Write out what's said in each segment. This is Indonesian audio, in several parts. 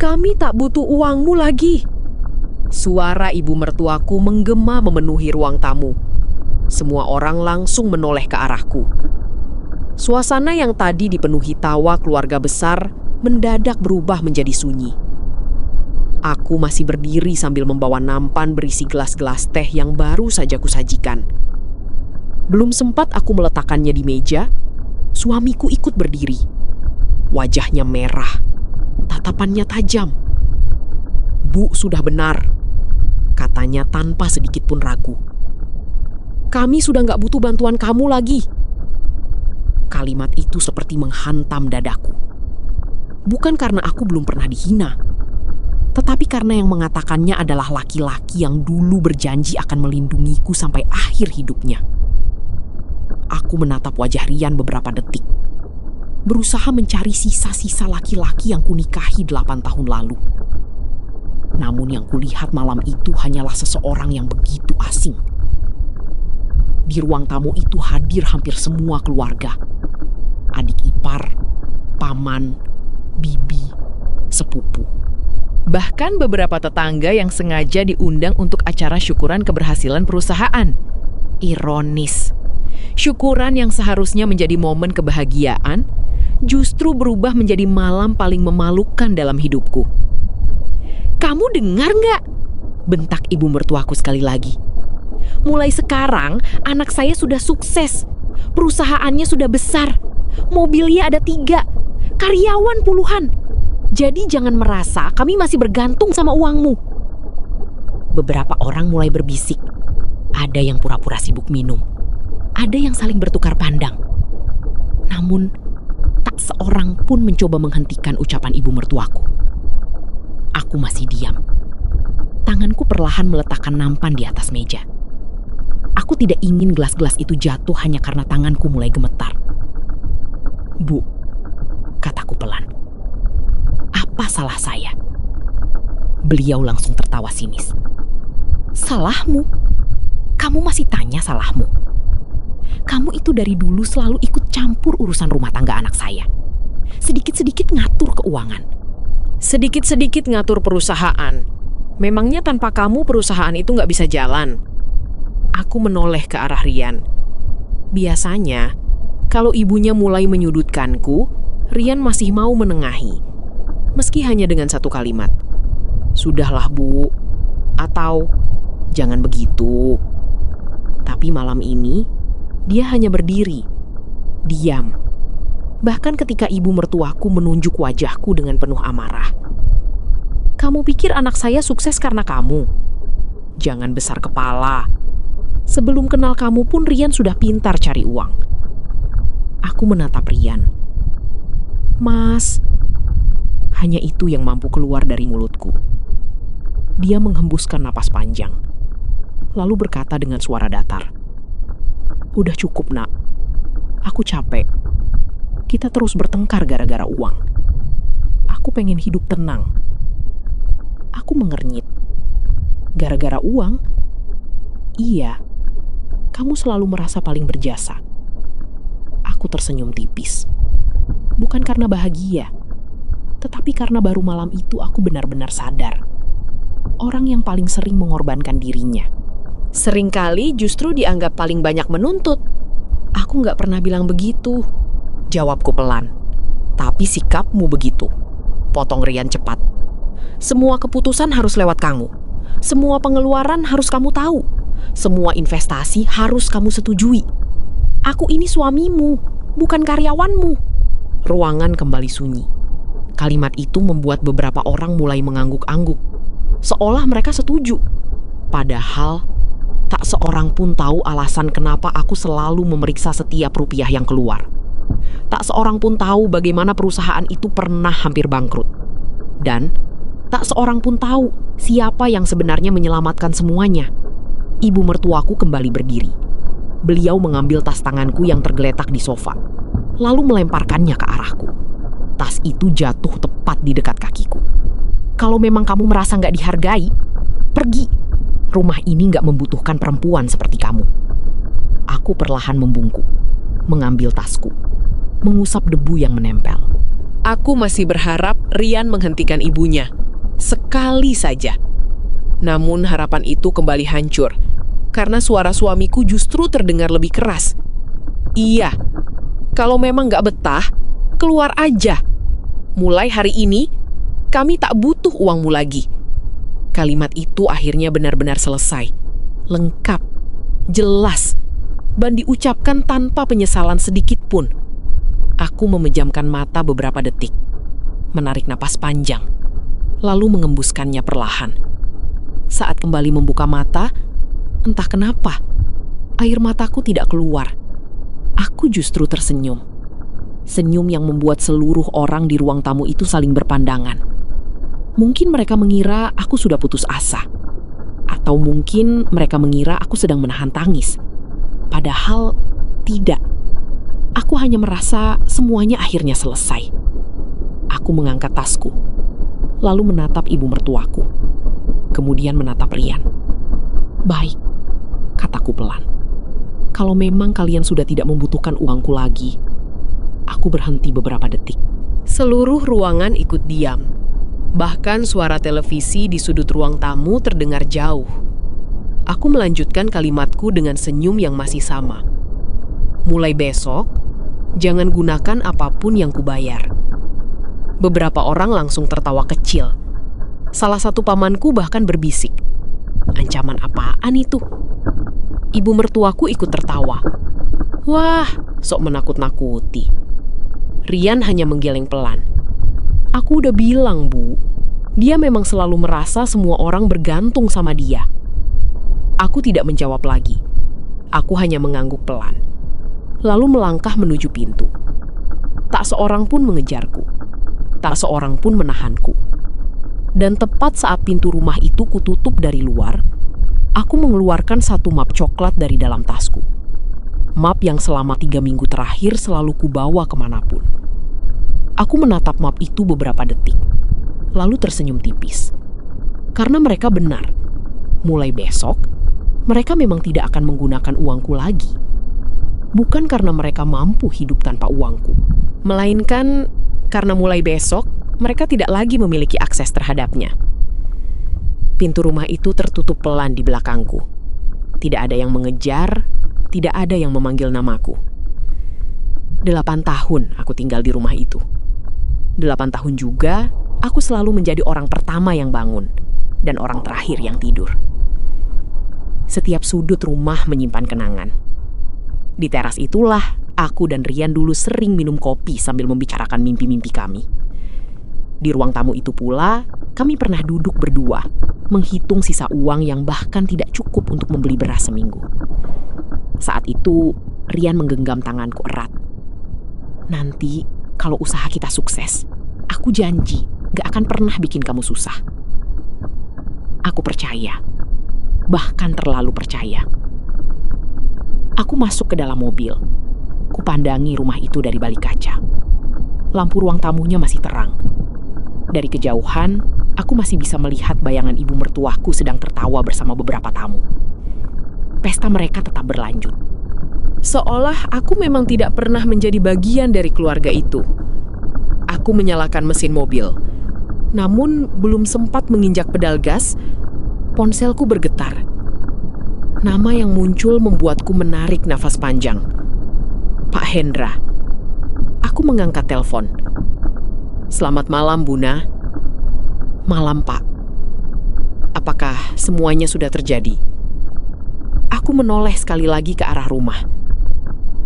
Kami tak butuh uangmu lagi. Suara ibu mertuaku menggema memenuhi ruang tamu. Semua orang langsung menoleh ke arahku. Suasana yang tadi dipenuhi tawa keluarga besar mendadak berubah menjadi sunyi. Aku masih berdiri sambil membawa nampan berisi gelas-gelas teh yang baru saja kusajikan. Belum sempat aku meletakkannya di meja, suamiku ikut berdiri. Wajahnya merah, tatapannya tajam. "Bu, sudah benar," katanya tanpa sedikit pun ragu. "Kami sudah nggak butuh bantuan kamu lagi." Kalimat itu seperti menghantam dadaku. Bukan karena aku belum pernah dihina, tetapi karena yang mengatakannya adalah laki-laki yang dulu berjanji akan melindungiku sampai akhir hidupnya. Aku menatap wajah Rian beberapa detik, berusaha mencari sisa-sisa laki-laki yang kunikahi 8 tahun lalu. Namun yang kulihat malam itu hanyalah seseorang yang begitu asing. Di ruang tamu itu hadir hampir semua keluarga. Adik ipar, paman, bibi, sepupu. Bahkan beberapa tetangga yang sengaja diundang untuk acara syukuran keberhasilan perusahaan. Ironis, syukuran yang seharusnya menjadi momen kebahagiaan justru berubah menjadi malam paling memalukan dalam hidupku. "Kamu dengar nggak?" bentak ibu mertuaku sekali lagi. "Mulai sekarang anak saya sudah sukses. Perusahaannya sudah besar. Mobilnya ada 3. Karyawan puluhan. Jadi jangan merasa kami masih bergantung sama uangmu." Beberapa orang mulai berbisik. Ada yang pura-pura sibuk minum. Ada yang saling bertukar pandang. Namun, tak seorang pun mencoba menghentikan ucapan ibu mertuaku. Aku masih diam. Tanganku perlahan meletakkan nampan di atas meja. Aku tidak ingin gelas-gelas itu jatuh hanya karena tanganku mulai gemetar. "Bu," kataku pelan. "Apa salah saya?" Beliau langsung tertawa sinis. "Salahmu? Kamu masih tanya salahmu? Kamu itu dari dulu selalu ikut campur urusan rumah tangga anak saya. Sedikit-sedikit ngatur keuangan. Sedikit-sedikit ngatur perusahaan. Memangnya tanpa kamu perusahaan itu nggak bisa jalan?" Aku menoleh ke arah Rian. Biasanya, kalau ibunya mulai menyudutkanku, Rian masih mau menengahi. Meski hanya dengan satu kalimat. "Sudahlah, Bu." Atau, "Jangan begitu." Tapi malam ini, dia hanya berdiri, diam. Bahkan ketika ibu mertuaku menunjuk wajahku dengan penuh amarah. "Kamu pikir anak saya sukses karena kamu? Jangan besar kepala. Sebelum kenal kamu pun Rian sudah pintar cari uang." Aku menatap Rian. "Mas," hanya itu yang mampu keluar dari mulutku. Dia menghembuskan napas panjang, lalu berkata dengan suara datar, "Udah cukup, Nak. Aku capek. Kita terus bertengkar gara-gara uang. Aku pengen hidup tenang." Aku mengernyit. "Gara-gara uang?" "Iya. Kamu selalu merasa paling berjasa." Aku tersenyum tipis. Bukan karena bahagia, tetapi karena baru malam itu aku benar-benar sadar. Orang yang paling sering mengorbankan dirinya seringkali justru dianggap paling banyak menuntut. "Aku nggak pernah bilang begitu," jawabku pelan. "Tapi sikapmu begitu," potong Rian cepat. "Semua keputusan harus lewat kamu. Semua pengeluaran harus kamu tahu. Semua investasi harus kamu setujui. Aku ini suamimu, bukan karyawanmu." Ruangan kembali sunyi. Kalimat itu membuat beberapa orang mulai mengangguk-angguk, seolah mereka setuju. Padahal, tak seorang pun tahu alasan kenapa aku selalu memeriksa setiap rupiah yang keluar. Tak seorang pun tahu bagaimana perusahaan itu pernah hampir bangkrut. Dan tak seorang pun tahu siapa yang sebenarnya menyelamatkan semuanya. Ibu mertuaku kembali berdiri. Beliau mengambil tas tanganku yang tergeletak di sofa, lalu melemparkannya ke arahku. Tas itu jatuh tepat di dekat kakiku. "Kalau memang kamu merasa nggak dihargai, pergi. Rumah ini nggak membutuhkan perempuan seperti kamu." Aku perlahan membungkuk, mengambil tasku, mengusap debu yang menempel. Aku masih berharap Rian menghentikan ibunya. Sekali saja. Namun harapan itu kembali hancur. Karena suara suamiku justru terdengar lebih keras. Iya, kalau memang gak betah, keluar aja. Mulai hari ini, kami tak butuh uangmu lagi. Kalimat itu akhirnya benar-benar selesai. Lengkap, jelas, dan diucapkan tanpa penyesalan sedikit pun. Aku memejamkan mata beberapa detik, menarik napas panjang, lalu mengembuskannya perlahan. Saat kembali membuka mata, entah kenapa, air mataku tidak keluar. Aku justru tersenyum. Senyum yang membuat seluruh orang di ruang tamu itu saling berpandangan. Mungkin mereka mengira aku sudah putus asa. Atau mungkin mereka mengira aku sedang menahan tangis. Padahal tidak. Aku hanya merasa semuanya akhirnya selesai. Aku mengangkat tasku, lalu menatap ibu mertuaku. Kemudian menatap Rian. Baik, kataku pelan. Kalau memang kalian sudah tidak membutuhkan uangku lagi, aku berhenti beberapa detik. Seluruh ruangan ikut diam. Bahkan suara televisi di sudut ruang tamu terdengar jauh. Aku melanjutkan kalimatku dengan senyum yang masih sama. Mulai besok, jangan gunakan apapun yang kubayar. Beberapa orang langsung tertawa kecil. Salah satu pamanku bahkan berbisik. Ancaman apaan itu? Ibu mertuaku ikut tertawa. Wah, sok menakut-nakuti. Rian hanya menggeleng pelan. Aku udah bilang, Bu. Dia memang selalu merasa semua orang bergantung sama dia. Aku tidak menjawab lagi. Aku hanya mengangguk pelan. Lalu melangkah menuju pintu. Tak seorang pun mengejarku. Tak seorang pun menahanku. Dan tepat saat pintu rumah itu kututup dari luar, aku mengeluarkan satu map coklat dari dalam tasku. Map yang selama 3 minggu terakhir selalu kubawa kemanapun. Aku menatap map itu beberapa detik, lalu tersenyum tipis. Karena mereka benar. Mulai besok, mereka memang tidak akan menggunakan uangku lagi. Bukan karena mereka mampu hidup tanpa uangku, melainkan karena mulai besok mereka tidak lagi memiliki akses terhadapnya. Pintu rumah itu tertutup pelan di belakangku. Tidak ada yang mengejar, tidak ada yang memanggil namaku. 8 tahun aku tinggal di rumah itu. 8 tahun juga aku selalu menjadi orang pertama yang bangun dan orang terakhir yang tidur. Setiap sudut rumah menyimpan kenangan. Di teras itulah aku dan Rian dulu sering minum kopi sambil membicarakan mimpi-mimpi kami. Di ruang tamu itu pula, kami pernah duduk berdua, menghitung sisa uang yang bahkan tidak cukup untuk membeli beras seminggu. Saat itu, Rian menggenggam tanganku erat. Nanti, kalau usaha kita sukses, aku janji gak akan pernah bikin kamu susah. Aku percaya, bahkan terlalu percaya. Aku masuk ke dalam mobil. Kupandangi rumah itu dari balik kaca. Lampu ruang tamunya masih terang. Dari kejauhan, aku masih bisa melihat bayangan ibu mertuaku sedang tertawa bersama beberapa tamu. Pesta mereka tetap berlanjut. Seolah aku memang tidak pernah menjadi bagian dari keluarga itu. Aku menyalakan mesin mobil. Namun belum sempat menginjak pedal gas, ponselku bergetar. Nama yang muncul membuatku menarik nafas panjang. Pak Hendra. Aku mengangkat telepon. Selamat malam, Buna. Malam, Pak. Apakah semuanya sudah terjadi? Aku menoleh sekali lagi ke arah rumah.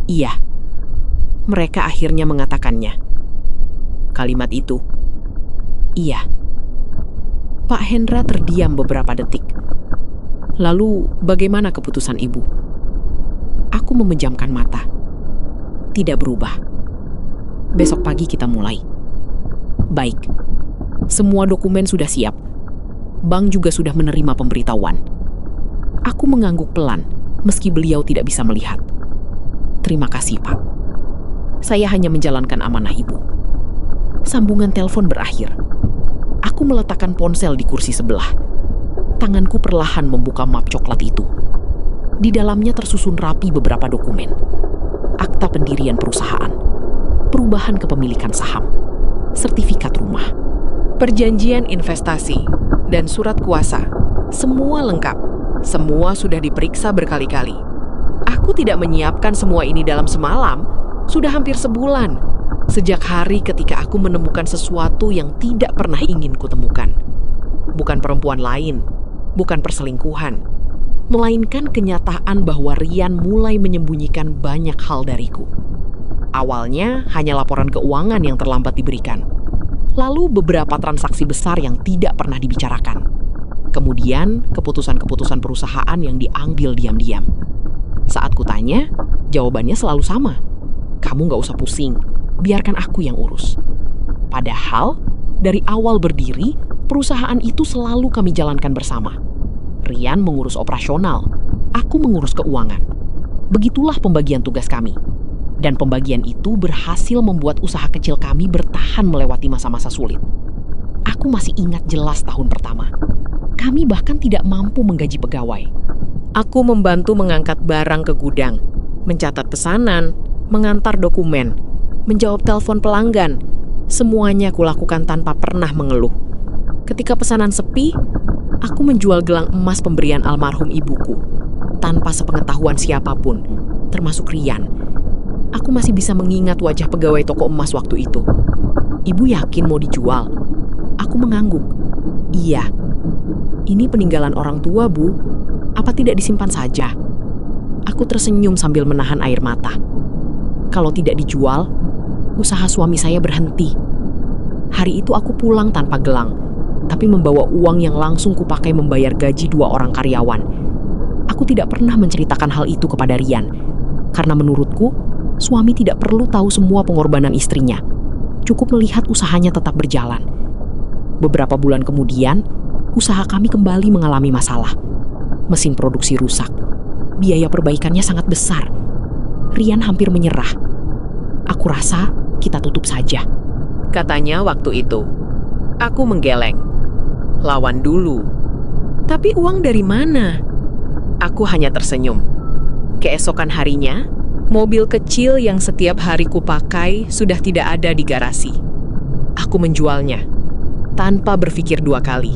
Iya. Mereka akhirnya mengatakannya. Kalimat itu. Iya. Pak Hendra terdiam beberapa detik. Lalu, bagaimana keputusan ibu? Aku memejamkan mata. Tidak berubah. Besok pagi kita mulai. Baik. Semua dokumen sudah siap. Bank juga sudah menerima pemberitahuan. Aku mengangguk pelan, meski beliau tidak bisa melihat. Terima kasih, Pak. Saya hanya menjalankan amanah ibu. Sambungan telepon berakhir. Aku meletakkan ponsel di kursi sebelah. Tanganku perlahan membuka map coklat itu. Di dalamnya tersusun rapi beberapa dokumen. Akta pendirian perusahaan, perubahan kepemilikan saham, sertifikat rumah, perjanjian investasi, dan surat kuasa. Semua lengkap. Semua sudah diperiksa berkali-kali. Aku tidak menyiapkan semua ini dalam semalam. Sudah hampir sebulan. Sejak hari ketika aku menemukan sesuatu yang tidak pernah ingin kutemukan. Bukan perempuan lain, bukan perselingkuhan, melainkan kenyataan bahwa Rian mulai menyembunyikan banyak hal dariku. Awalnya hanya laporan keuangan yang terlambat diberikan. Lalu beberapa transaksi besar yang tidak pernah dibicarakan. Kemudian keputusan-keputusan perusahaan yang diambil diam-diam. Saat kutanya, jawabannya selalu sama. Kamu gak usah pusing, biarkan aku yang urus. Padahal, dari awal berdiri, perusahaan itu selalu kami jalankan bersama. Rian mengurus operasional, aku mengurus keuangan. Begitulah pembagian tugas kami. Dan pembagian itu berhasil membuat usaha kecil kami bertahan melewati masa-masa sulit. Aku masih ingat jelas tahun pertama. Kami bahkan tidak mampu menggaji pegawai. Aku membantu mengangkat barang ke gudang, mencatat pesanan, mengantar dokumen, menjawab telepon pelanggan. Semuanya kulakukan tanpa pernah mengeluh. Ketika pesanan sepi, aku menjual gelang emas pemberian almarhum ibuku, tanpa sepengetahuan siapapun, termasuk Rian. Aku masih bisa mengingat wajah pegawai toko emas waktu itu. Ibu yakin mau dijual? Aku mengangguk. Iya. Ini peninggalan orang tua, Bu. Apa tidak disimpan saja? Aku tersenyum sambil menahan air mata. Kalau tidak dijual, usaha suami saya berhenti. Hari itu aku pulang tanpa gelang, tapi membawa uang yang langsung kupakai membayar gaji 2 orang karyawan. Aku tidak pernah menceritakan hal itu kepada Rian, karena menurutku, suami tidak perlu tahu semua pengorbanan istrinya. Cukup melihat usahanya tetap berjalan. Beberapa bulan kemudian, usaha kami kembali mengalami masalah. Mesin produksi rusak. Biaya perbaikannya sangat besar. Rian hampir menyerah. Aku rasa kita tutup saja, katanya waktu itu. Aku menggeleng. Lawan dulu. Tapi uang dari mana? Aku hanya tersenyum. Keesokan harinya, mobil kecil yang setiap hari kupakai sudah tidak ada di garasi. Aku menjualnya, tanpa berpikir 2 kali.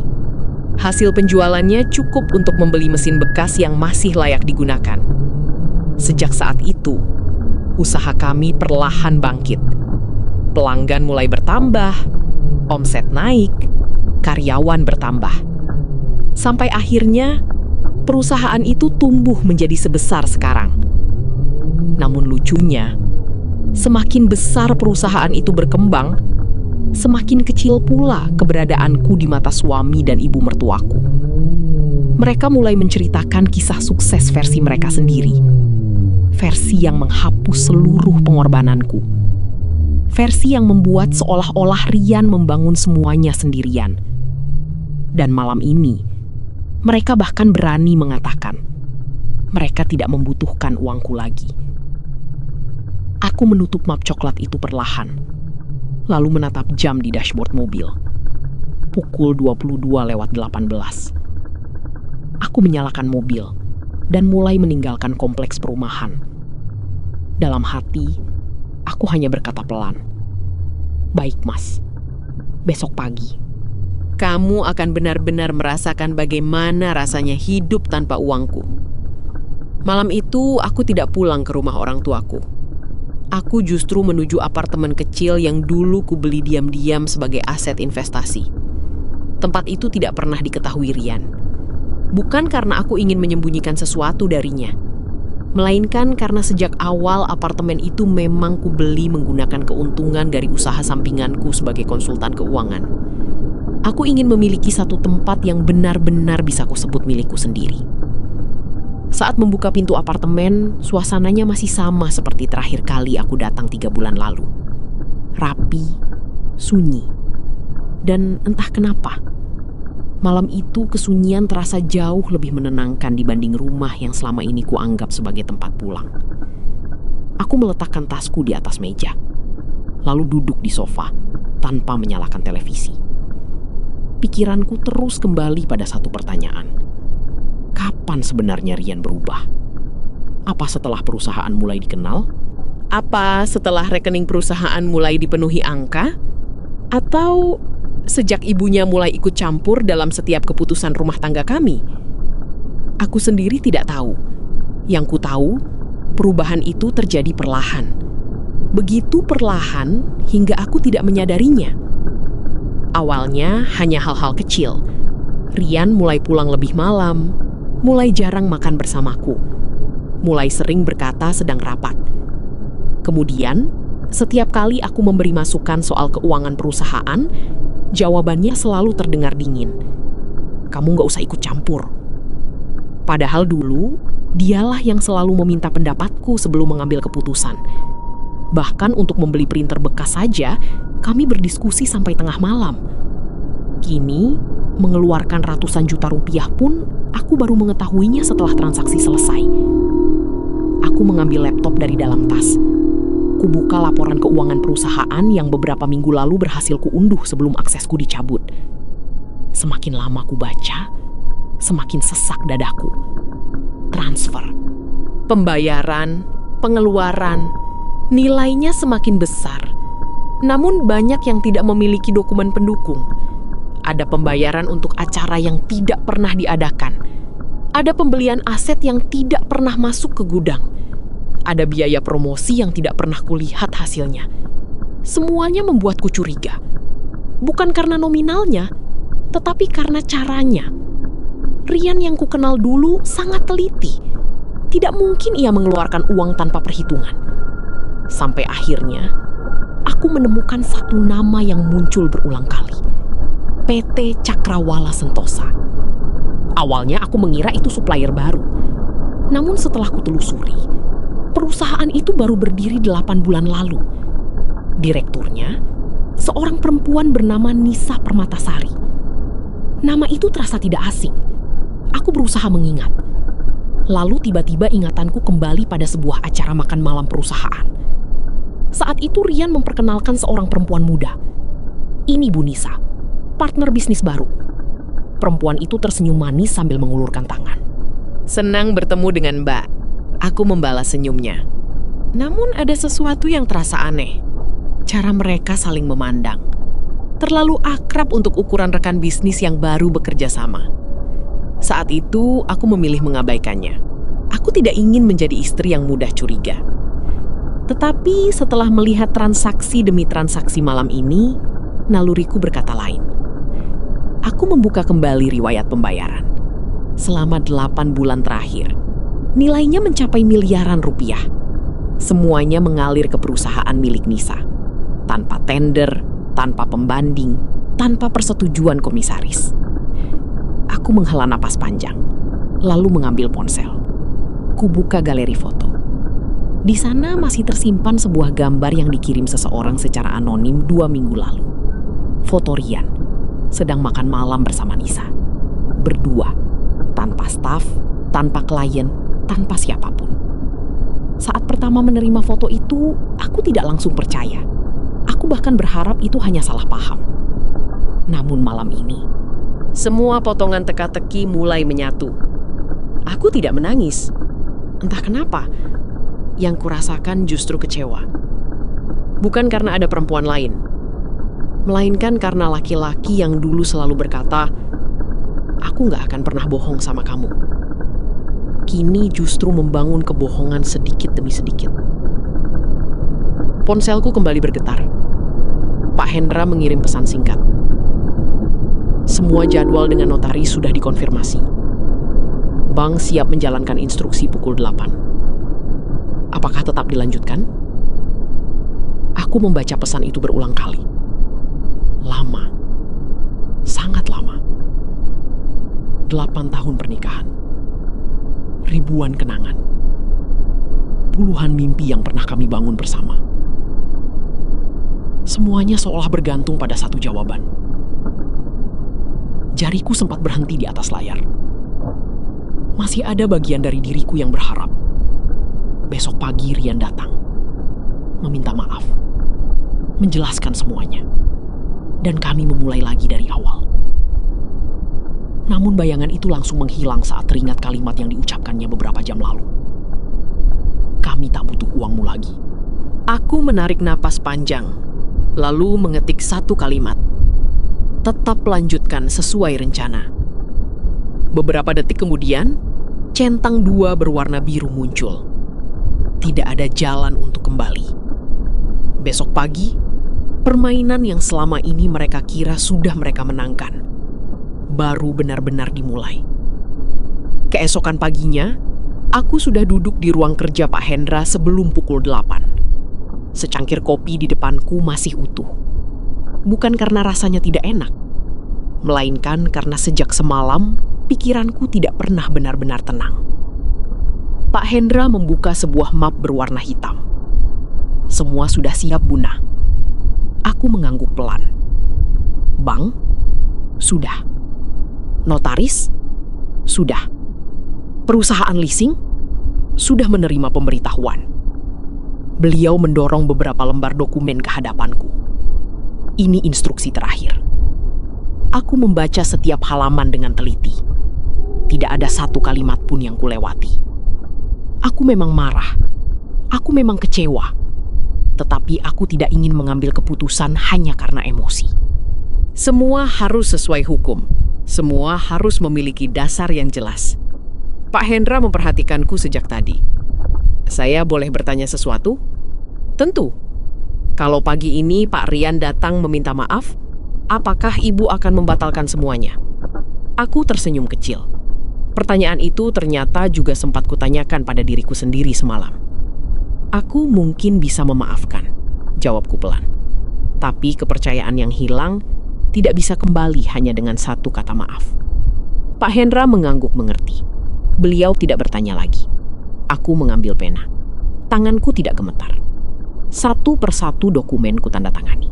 Hasil penjualannya cukup untuk membeli mesin bekas yang masih layak digunakan. Sejak saat itu, usaha kami perlahan bangkit. Pelanggan mulai bertambah, omset naik, karyawan bertambah. Sampai akhirnya, perusahaan itu tumbuh menjadi sebesar sekarang. Namun lucunya, semakin besar perusahaan itu berkembang, semakin kecil pula keberadaanku di mata suami dan ibu mertuaku. Mereka mulai menceritakan kisah sukses versi mereka sendiri. Versi yang menghapus seluruh pengorbananku. Versi yang membuat seolah-olah Rian membangun semuanya sendirian. Dan malam ini, mereka bahkan berani mengatakan, mereka tidak membutuhkan uangku lagi. Aku menutup map coklat itu perlahan, lalu menatap jam di dashboard mobil. Pukul 22:18. Aku menyalakan mobil dan mulai meninggalkan kompleks perumahan. Dalam hati, aku hanya berkata pelan, "Baik, Mas. Besok pagi, kamu akan benar-benar merasakan bagaimana rasanya hidup tanpa uangku." Malam itu, aku tidak pulang ke rumah orang tuaku. Aku justru menuju apartemen kecil yang dulu kubeli diam-diam sebagai aset investasi. Tempat itu tidak pernah diketahui Rian. Bukan karena aku ingin menyembunyikan sesuatu darinya, melainkan karena sejak awal apartemen itu memang kubeli menggunakan keuntungan dari usaha sampinganku sebagai konsultan keuangan. Aku ingin memiliki satu tempat yang benar-benar bisa kusebut milikku sendiri. Saat membuka pintu apartemen, suasananya masih sama seperti terakhir kali aku datang 3 bulan lalu. Rapi, sunyi, dan entah kenapa, malam itu kesunyian terasa jauh lebih menenangkan dibanding rumah yang selama ini kuanggap sebagai tempat pulang. Aku meletakkan tasku di atas meja, lalu duduk di sofa tanpa menyalakan televisi. Pikiranku terus kembali pada satu pertanyaan. Kapan sebenarnya Rian berubah? Apa setelah perusahaan mulai dikenal? Apa setelah rekening perusahaan mulai dipenuhi angka? Atau sejak ibunya mulai ikut campur dalam setiap keputusan rumah tangga kami? Aku sendiri tidak tahu. Yang ku tahu, perubahan itu terjadi perlahan. Begitu perlahan hingga aku tidak menyadarinya. Awalnya hanya hal-hal kecil. Rian mulai pulang lebih malam, mulai jarang makan bersamaku, mulai sering berkata sedang rapat. Kemudian, setiap kali aku memberi masukan soal keuangan perusahaan, jawabannya selalu terdengar dingin. Kamu nggak usah ikut campur. Padahal dulu, dialah yang selalu meminta pendapatku sebelum mengambil keputusan. Bahkan untuk membeli printer bekas saja, kami berdiskusi sampai tengah malam. Kini, mengeluarkan ratusan juta rupiah pun, aku baru mengetahuinya setelah transaksi selesai. Aku mengambil laptop dari dalam tas. Kubuka laporan keuangan perusahaan yang beberapa minggu lalu berhasil kuunduh sebelum aksesku dicabut. Semakin lama ku baca, semakin sesak dadaku. Transfer, pembayaran, pengeluaran, nilainya semakin besar. Namun banyak yang tidak memiliki dokumen pendukung. Ada pembayaran untuk acara yang tidak pernah diadakan. Ada pembelian aset yang tidak pernah masuk ke gudang. Ada biaya promosi yang tidak pernah kulihat hasilnya. Semuanya membuatku curiga. Bukan karena nominalnya, tetapi karena caranya. Rian yang kukenal dulu sangat teliti. Tidak mungkin ia mengeluarkan uang tanpa perhitungan. Sampai akhirnya, aku menemukan satu nama yang muncul berulang kali. PT Cakrawala Sentosa. Awalnya aku mengira itu supplier baru. Namun setelah kutelusuri, perusahaan itu baru berdiri 8 bulan lalu. Direkturnya, seorang perempuan bernama Nisa Permatasari. Nama itu terasa tidak asing. Aku berusaha mengingat. Lalu tiba-tiba ingatanku kembali pada sebuah acara makan malam perusahaan. Saat itu Rian memperkenalkan seorang perempuan muda. Ini Bu Nisa, partner bisnis baru. Perempuan itu tersenyum manis sambil mengulurkan tangan. Senang bertemu dengan Mbak. Aku membalas senyumnya. Namun ada sesuatu yang terasa aneh. Cara mereka saling memandang. Terlalu akrab untuk ukuran rekan bisnis yang baru bekerja sama. Saat itu aku memilih mengabaikannya. Aku tidak ingin menjadi istri yang mudah curiga. Tetapi setelah melihat transaksi demi transaksi malam ini, naluriku berkata lain. Aku membuka kembali riwayat pembayaran. Selama 8 bulan terakhir, nilainya mencapai miliaran rupiah. Semuanya mengalir ke perusahaan milik Nisa. Tanpa tender, tanpa pembanding, tanpa persetujuan komisaris. Aku menghela napas panjang, lalu mengambil ponsel. Kubuka galeri foto. Di sana masih tersimpan sebuah gambar yang dikirim seseorang secara anonim 2 minggu lalu. Foto Rian sedang makan malam bersama Nisa. Berdua, tanpa staf, tanpa klien, tanpa siapapun. Saat pertama menerima foto itu, aku tidak langsung percaya. Aku bahkan berharap itu hanya salah paham. Namun malam ini, semua potongan teka-teki mulai menyatu. Aku tidak menangis. Entah kenapa, yang kurasakan justru kecewa. Bukan karena ada perempuan lain, melainkan karena laki-laki yang dulu selalu berkata, "Aku gak akan pernah bohong sama kamu." Kini justru membangun kebohongan sedikit demi sedikit. Ponselku kembali bergetar. Pak Hendra mengirim pesan singkat. Semua jadwal dengan notaris sudah dikonfirmasi. Bank siap menjalankan instruksi pukul 8. Apakah tetap dilanjutkan? Aku membaca pesan itu berulang kali. Lama. Sangat lama. 8 tahun pernikahan. Ribuan kenangan. Puluhan mimpi yang pernah kami bangun bersama. Semuanya seolah bergantung pada satu jawaban. Jariku sempat berhenti di atas layar. Masih ada bagian dari diriku yang berharap. Besok pagi Rian datang. Meminta maaf. Menjelaskan semuanya. Dan kami memulai lagi dari awal. Namun bayangan itu langsung menghilang saat teringat kalimat yang diucapkannya beberapa jam lalu. Kami tak butuh uangmu lagi. Aku menarik napas panjang. lalu mengetik satu kalimat. Tetap lanjutkan sesuai rencana. Beberapa detik kemudian, centang 2 berwarna biru muncul. Tidak ada jalan untuk kembali. Besok pagi, permainan yang selama ini mereka kira sudah mereka menangkan baru benar-benar dimulai. Keesokan paginya, aku sudah duduk di ruang kerja Pak Hendra sebelum pukul 8. Secangkir kopi di depanku masih utuh. Bukan karena rasanya tidak enak, melainkan karena sejak semalam pikiranku tidak pernah benar-benar tenang. Pak Hendra membuka sebuah map berwarna hitam. Semua sudah siap, Buna. Aku mengangguk pelan. Bank? Sudah. Notaris? Sudah. Perusahaan leasing? Sudah menerima pemberitahuan. Beliau mendorong beberapa lembar dokumen ke hadapanku. Ini instruksi terakhir. Aku membaca setiap halaman dengan teliti. Tidak ada satu kalimat pun yang kulewati. Aku memang marah. Aku memang kecewa. Tetapi aku tidak ingin mengambil keputusan hanya karena emosi. Semua harus sesuai hukum. Semua harus memiliki dasar yang jelas. Pak Hendra memperhatikanku sejak tadi. Saya boleh bertanya sesuatu? Tentu. Kalau pagi ini Pak Rian datang meminta maaf, apakah Ibu akan membatalkan semuanya? Aku tersenyum kecil. Pertanyaan itu ternyata juga sempat kutanyakan pada diriku sendiri semalam. Aku mungkin bisa memaafkan, jawabku pelan. Tapi kepercayaan yang hilang tidak bisa kembali hanya dengan satu kata maaf. Pak Hendra mengangguk mengerti. Beliau tidak bertanya lagi. Aku mengambil pena. Tanganku tidak gemetar. Satu persatu dokumen ku tanda tangani.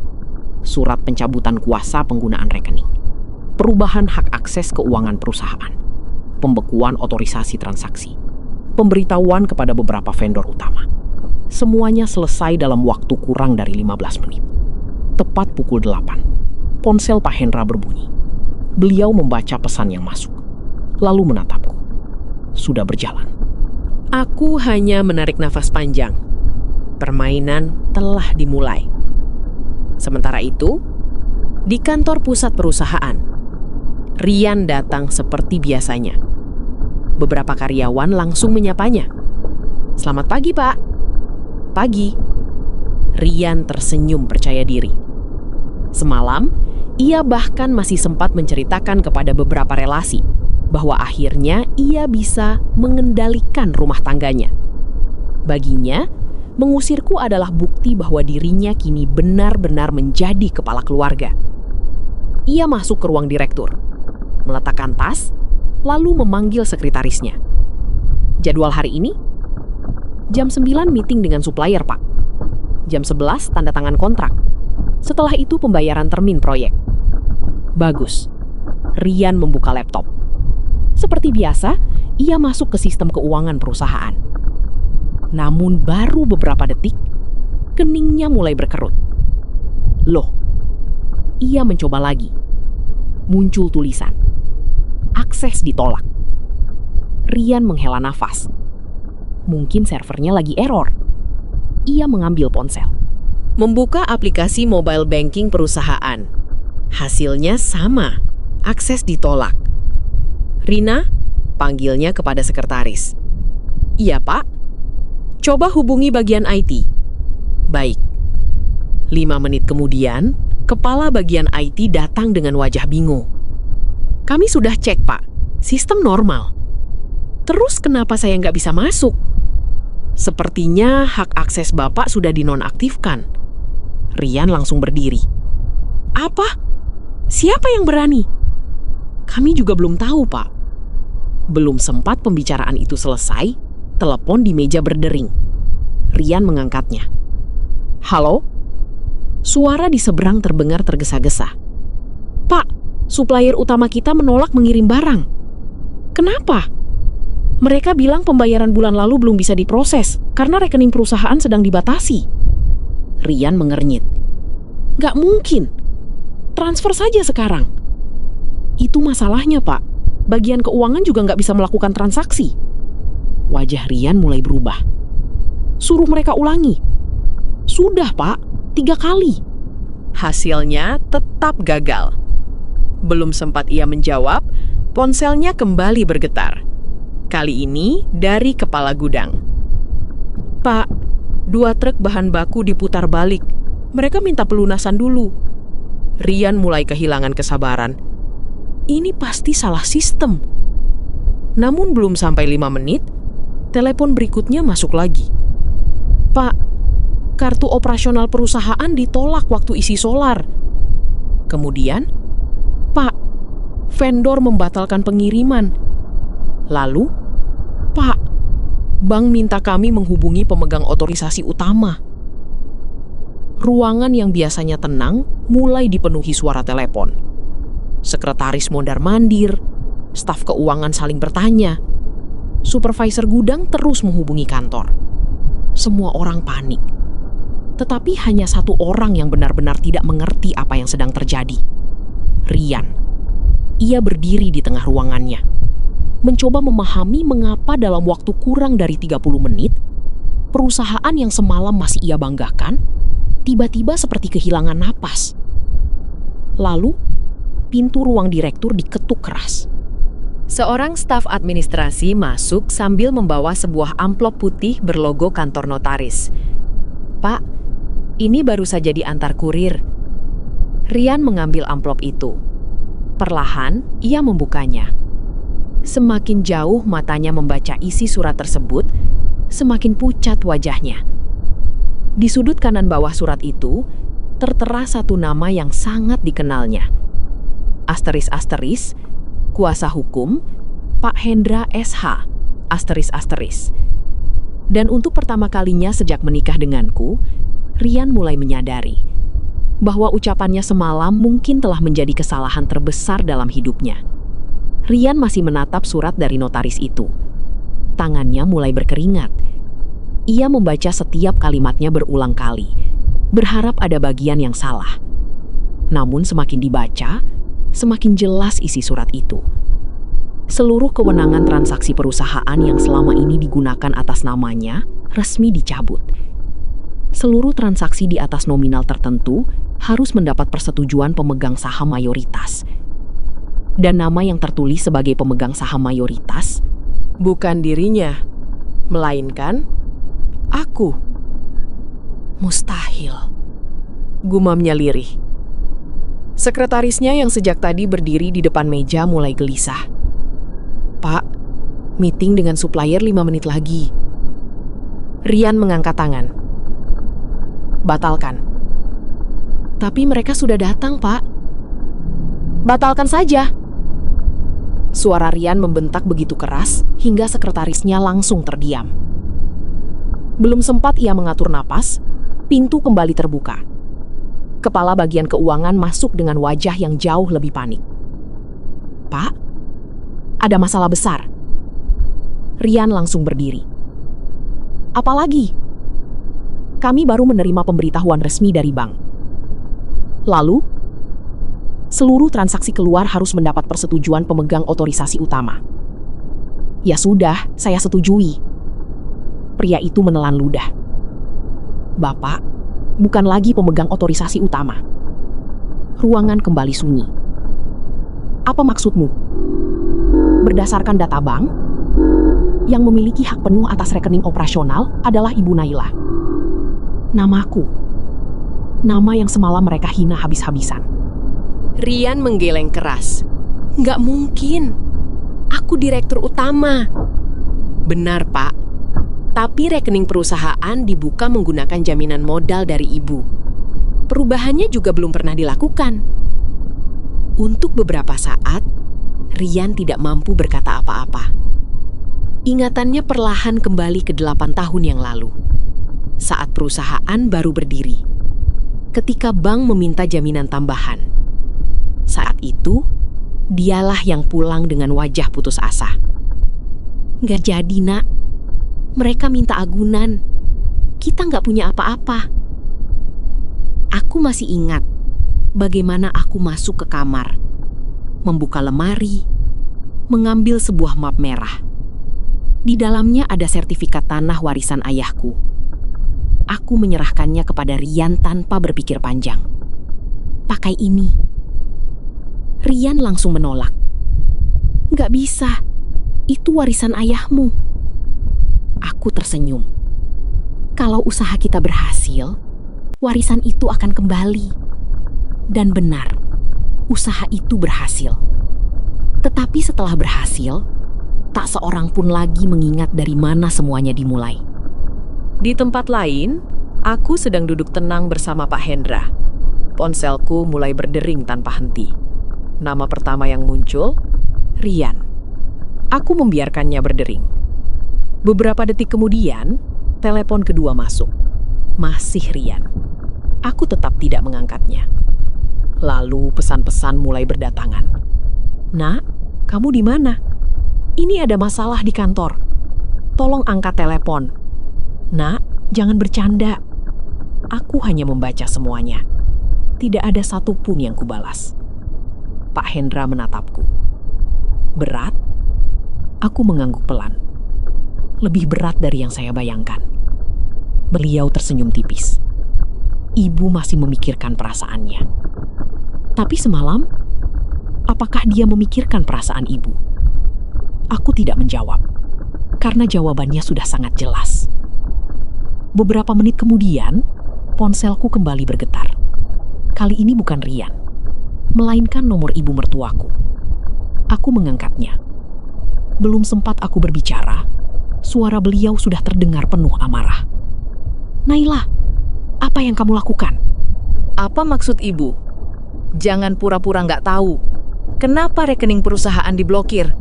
Surat pencabutan kuasa penggunaan rekening. Perubahan hak akses keuangan perusahaan. Pembekuan otorisasi transaksi. Pemberitahuan kepada beberapa vendor utama. Semuanya selesai dalam waktu kurang dari 15 menit. Tepat pukul 8. Ponsel Pak Hendra berbunyi. Beliau membaca pesan yang masuk. Lalu menatapku. Sudah berjalan. Aku hanya menarik nafas panjang. Permainan telah dimulai. Sementara itu, di kantor pusat perusahaan, Rian datang seperti biasanya. Beberapa karyawan langsung menyapanya. Selamat pagi, Pak. Pagi. Rian tersenyum percaya diri. Semalam, ia bahkan masih sempat menceritakan kepada beberapa relasi bahwa akhirnya ia bisa mengendalikan rumah tangganya. Baginya, mengusirku adalah bukti bahwa dirinya kini benar-benar menjadi kepala keluarga. Ia masuk ke ruang direktur, meletakkan tas, lalu memanggil sekretarisnya. Jadwal hari ini? Jam 9 meeting dengan supplier, Pak. Jam 11 tanda tangan kontrak. Setelah itu pembayaran termin proyek. Bagus. Rian membuka laptop. Seperti biasa, ia masuk ke sistem keuangan perusahaan. Namun baru beberapa detik, keningnya mulai berkerut. Loh, ia mencoba lagi. Muncul tulisan. Akses ditolak. Rian menghela nafas. Mungkin servernya lagi error. Ia mengambil ponsel. Membuka aplikasi mobile banking perusahaan. Hasilnya sama. Akses ditolak. Rina, panggilnya kepada sekretaris. Iya, Pak. Coba hubungi bagian IT. Baik. 5 menit kemudian, kepala bagian IT datang dengan wajah bingung. Kami sudah cek, Pak. Sistem normal. Terus kenapa saya nggak bisa masuk? Sepertinya hak akses Bapak sudah dinonaktifkan. Rian langsung berdiri. Apa? Siapa yang berani? Kami juga belum tahu, Pak. Belum sempat pembicaraan itu selesai, telepon di meja berdering. Rian mengangkatnya. Halo? Suara di seberang terdengar tergesa-gesa. Pak, supplier utama kita menolak mengirim barang. Kenapa? Mereka bilang pembayaran bulan lalu belum bisa diproses karena rekening perusahaan sedang dibatasi. Rian mengernyit. Gak mungkin. Transfer saja sekarang. Itu masalahnya, Pak. Bagian keuangan juga nggak bisa melakukan transaksi. Wajah Rian mulai berubah. Suruh mereka ulangi. Sudah, Pak. 3 kali. Hasilnya tetap gagal. Belum sempat ia menjawab, ponselnya kembali bergetar. Kali ini dari kepala gudang. "Pak, 2 truk bahan baku diputar balik. Mereka minta pelunasan dulu." Rian mulai kehilangan kesabaran. Ini pasti salah sistem. Namun belum sampai 5 menit, telepon berikutnya masuk lagi. "Pak, kartu operasional perusahaan ditolak waktu isi solar." Kemudian, "Pak, vendor membatalkan pengiriman." Lalu, "Pak, bank minta kami menghubungi pemegang otorisasi utama." Ruangan yang biasanya tenang mulai dipenuhi suara telepon. Sekretaris mondar-mandir, staf keuangan saling bertanya. Supervisor gudang terus menghubungi kantor. Semua orang panik. Tetapi hanya satu orang yang benar-benar tidak mengerti apa yang sedang terjadi. Rian. Ia berdiri di tengah ruangannya, mencoba memahami mengapa dalam waktu kurang dari 30 menit, perusahaan yang semalam masih ia banggakan, tiba-tiba seperti kehilangan napas. Lalu, pintu ruang direktur diketuk keras. Seorang staf administrasi masuk sambil membawa sebuah amplop putih berlogo kantor notaris. "Pak, ini baru saja diantar kurir." Rian mengambil amplop itu. Perlahan, ia membukanya. Semakin jauh matanya membaca isi surat tersebut, semakin pucat wajahnya. Di sudut kanan bawah surat itu, tertera satu nama yang sangat dikenalnya. Asteris-asteris, kuasa hukum, Pak Hendra SH, asteris-asteris. Dan untuk pertama kalinya sejak menikah denganku, Rian mulai menyadari bahwa ucapannya semalam mungkin telah menjadi kesalahan terbesar dalam hidupnya. Rian masih menatap surat dari notaris itu. Tangannya mulai berkeringat. Ia membaca setiap kalimatnya berulang kali, berharap ada bagian yang salah. Namun semakin dibaca, semakin jelas isi surat itu. Seluruh kewenangan transaksi perusahaan yang selama ini digunakan atas namanya resmi dicabut. Seluruh transaksi di atas nominal tertentu harus mendapat persetujuan pemegang saham mayoritas. Dan nama yang tertulis sebagai pemegang saham mayoritas bukan dirinya, melainkan aku. Mustahil, gumamnya lirih. Sekretarisnya yang sejak tadi berdiri di depan meja mulai gelisah. "Pak, meeting dengan supplier 5 menit lagi." Rian mengangkat tangan. "Batalkan." "Tapi mereka sudah datang, Pak." "Batalkan saja." Suara Rian membentak begitu keras hingga sekretarisnya langsung terdiam. Belum sempat ia mengatur napas, pintu kembali terbuka. Kepala bagian keuangan masuk dengan wajah yang jauh lebih panik. "Pak, ada masalah besar." Rian langsung berdiri. "Apalagi?" "Kami baru menerima pemberitahuan resmi dari bank. Lalu, seluruh transaksi keluar harus mendapat persetujuan pemegang otorisasi utama." "Ya sudah, saya setujui." Pria itu menelan ludah. "Bapak, bukan lagi pemegang otorisasi utama." Ruangan kembali sunyi. "Apa maksudmu?" "Berdasarkan data bank, yang memiliki hak penuh atas rekening operasional adalah Ibu Naila. Namaku. Nama yang semalam mereka hina habis-habisan." Rian menggeleng keras. "Nggak mungkin. Aku direktur utama." "Benar, Pak. Tapi rekening perusahaan dibuka menggunakan jaminan modal dari Ibu. Perubahannya juga belum pernah dilakukan." Untuk beberapa saat, Rian tidak mampu berkata apa-apa. Ingatannya perlahan kembali ke 8 tahun yang lalu, saat perusahaan baru berdiri. Ketika bank meminta jaminan tambahan. Saat itu, dialah yang pulang dengan wajah putus asa. "Nggak jadi, Nak. Mereka minta agunan. Kita nggak punya apa-apa." Aku masih ingat bagaimana aku masuk ke kamar, membuka lemari, mengambil sebuah map merah. Di dalamnya ada sertifikat tanah warisan ayahku. Aku menyerahkannya kepada Rian tanpa berpikir panjang. pakai ini. Rian langsung menolak. Nggak bisa, itu warisan ayahmu. Aku tersenyum. Kalau usaha kita berhasil, warisan itu akan kembali. Dan benar, usaha itu berhasil. Tetapi setelah berhasil, tak seorang pun lagi mengingat dari mana semuanya dimulai. Di tempat lain, aku sedang duduk tenang bersama Pak Hendra. Ponselku mulai berdering tanpa henti. Nama pertama yang muncul, Rian. Aku membiarkannya berdering. Beberapa detik kemudian, telepon kedua masuk. Masih Rian. Aku tetap tidak mengangkatnya. Lalu pesan-pesan mulai berdatangan. "Nak, kamu di mana? Ini ada masalah di kantor. Tolong angkat telepon." "Nak, jangan bercanda." Aku hanya membaca semuanya. Tidak ada satupun yang kubalas. Pak Hendra menatapku. "Berat?" Aku mengangguk pelan. Lebih berat dari yang saya bayangkan. Beliau tersenyum tipis. Ibu masih memikirkan perasaannya. Tapi semalam, apakah dia memikirkan perasaan ibu? Aku tidak menjawab, karena jawabannya sudah sangat jelas. Beberapa menit kemudian, ponselku kembali bergetar. Kali ini bukan Rian, melainkan nomor ibu mertuaku. Aku mengangkatnya. Belum sempat aku berbicara, suara beliau sudah terdengar penuh amarah. "Naila, apa yang kamu lakukan?" "Apa maksud ibu? Jangan pura-pura nggak tahu. Kenapa rekening perusahaan diblokir?"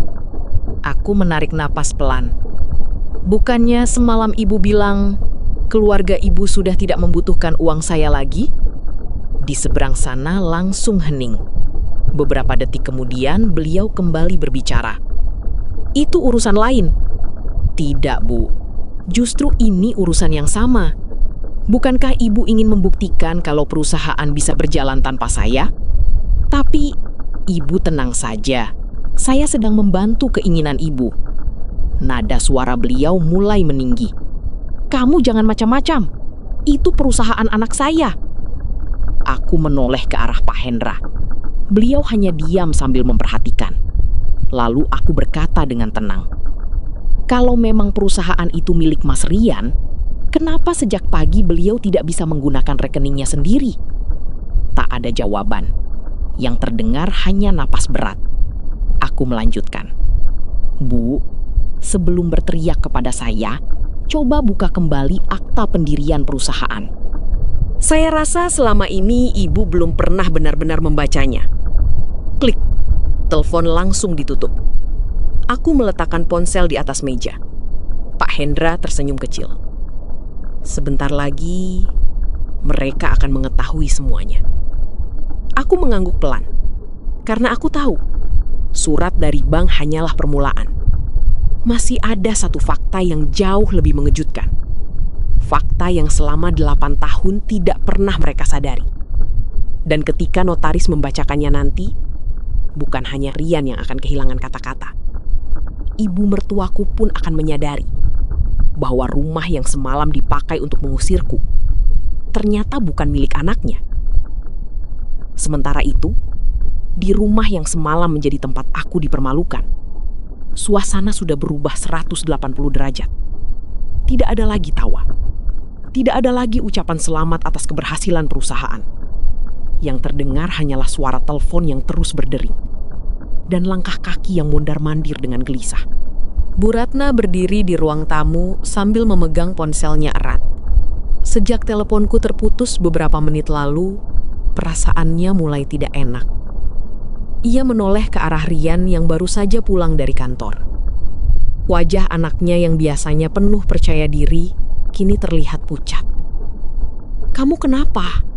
Aku menarik napas pelan. "Bukannya semalam ibu bilang keluarga ibu sudah tidak membutuhkan uang saya lagi?" Di seberang sana langsung hening. Beberapa detik kemudian beliau kembali berbicara. "Itu urusan lain." "Tidak, Bu. Justru ini urusan yang sama. Bukankah ibu ingin membuktikan kalau perusahaan bisa berjalan tanpa saya? Tapi ibu tenang saja. Saya sedang membantu keinginan ibu." Nada suara beliau mulai meninggi. "Kamu jangan macam-macam. Itu perusahaan anak saya." Aku menoleh ke arah Pak Hendra. Beliau hanya diam sambil memperhatikan. Lalu aku berkata dengan tenang, "Kalau memang perusahaan itu milik Mas Rian, kenapa sejak pagi beliau tidak bisa menggunakan rekeningnya sendiri?" Tak ada jawaban. Yang terdengar hanya napas berat. Aku melanjutkan, "Bu, sebelum berteriak kepada saya, coba buka kembali akta pendirian perusahaan. Saya rasa selama ini ibu belum pernah benar-benar membacanya." Klik, telepon langsung ditutup. Aku meletakkan ponsel di atas meja. Pak Hendra tersenyum kecil. Sebentar lagi, mereka akan mengetahui semuanya. Aku mengangguk pelan, karena aku tahu surat dari bank hanyalah permulaan. Masih ada satu fakta yang jauh lebih mengejutkan. Fakta yang selama 8 tahun tidak pernah mereka sadari. Dan ketika notaris membacakannya nanti, bukan hanya Rian yang akan kehilangan kata-kata. Ibu mertuaku pun akan menyadari bahwa rumah yang semalam dipakai untuk mengusirku ternyata bukan milik anaknya. Sementara itu, di rumah yang semalam menjadi tempat aku dipermalukan, suasana sudah berubah 180 derajat. Tidak ada lagi tawa. Tidak ada lagi ucapan selamat atas keberhasilan perusahaan. Yang terdengar hanyalah suara telepon yang terus berdering dan langkah kaki yang mondar-mandir dengan gelisah. Bu Ratna berdiri di ruang tamu sambil memegang ponselnya erat. Sejak teleponku terputus beberapa menit lalu, perasaannya mulai tidak enak. Ia menoleh ke arah Rian yang baru saja pulang dari kantor. Wajah anaknya yang biasanya penuh percaya diri, kini terlihat pucat. "Kamu kenapa?"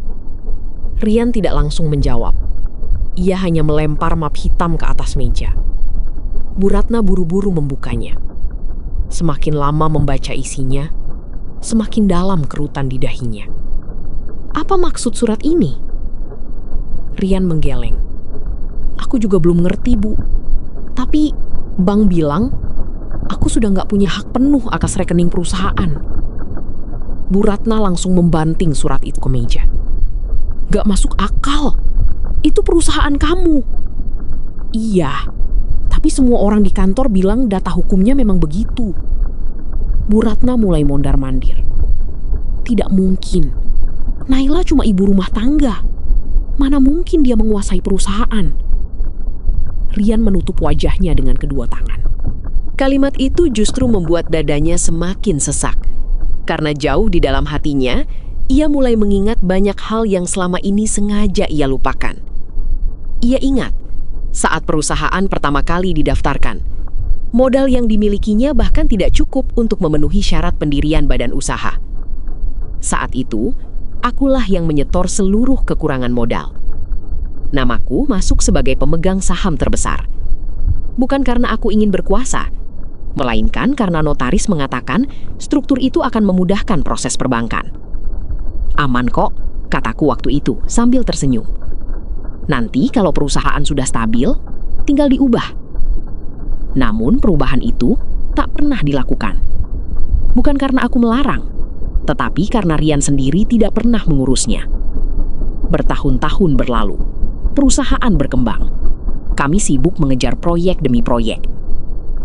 Rian tidak langsung menjawab. Ia hanya melempar map hitam ke atas meja. Bu Ratna buru-buru membukanya. Semakin lama membaca isinya, semakin dalam kerutan di dahinya. "Apa maksud surat ini?" Rian menggeleng. "Aku juga belum ngerti, Bu. Tapi bank bilang aku sudah nggak punya hak penuh atas rekening perusahaan." Bu Ratna langsung membanting surat itu ke meja. "Gak masuk akal. Itu perusahaan kamu. Iya, tapi semua orang di kantor bilang data hukumnya memang begitu. Bu Ratna mulai mondar-mandir. Tidak mungkin. Naila cuma ibu rumah tangga. Mana mungkin dia menguasai perusahaan? Rian menutup wajahnya dengan kedua tangan. Kalimat itu justru membuat dadanya semakin sesak. Karena jauh di dalam hatinya, ia mulai mengingat banyak hal yang selama ini sengaja ia lupakan. Ia ingat saat perusahaan pertama kali didaftarkan, modal yang dimilikinya bahkan tidak cukup untuk memenuhi syarat pendirian badan usaha. Saat itu, akulah yang menyetor seluruh kekurangan modal. Namaku masuk sebagai pemegang saham terbesar. Bukan karena aku ingin berkuasa, melainkan karena notaris mengatakan struktur itu akan memudahkan proses perbankan. Aman kok, kataku waktu itu sambil tersenyum. Nanti kalau perusahaan sudah stabil, tinggal diubah. Namun perubahan itu tak pernah dilakukan. Bukan karena aku melarang, tetapi karena Rian sendiri tidak pernah mengurusnya. Bertahun-tahun berlalu, perusahaan berkembang. Kami sibuk mengejar proyek demi proyek.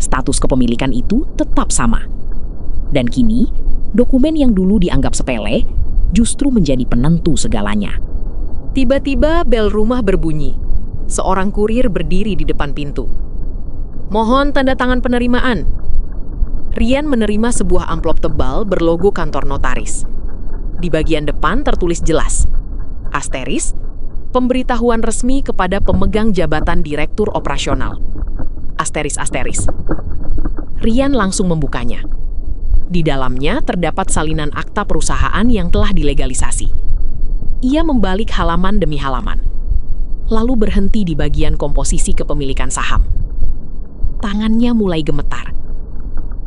Status kepemilikan itu tetap sama. Dan kini, dokumen yang dulu dianggap sepele justru menjadi penentu segalanya. Tiba-tiba bel rumah berbunyi. Seorang kurir berdiri di depan pintu. Mohon tanda tangan penerimaan. Rian menerima sebuah amplop tebal berlogo kantor notaris. Di bagian depan tertulis jelas, asteris, pemberitahuan resmi kepada pemegang jabatan direktur operasional. Asteris. Rian langsung membukanya. Di dalamnya terdapat salinan akta perusahaan yang telah dilegalisasi. Ia membalik halaman demi halaman, lalu berhenti di bagian komposisi kepemilikan saham. Tangannya mulai gemetar.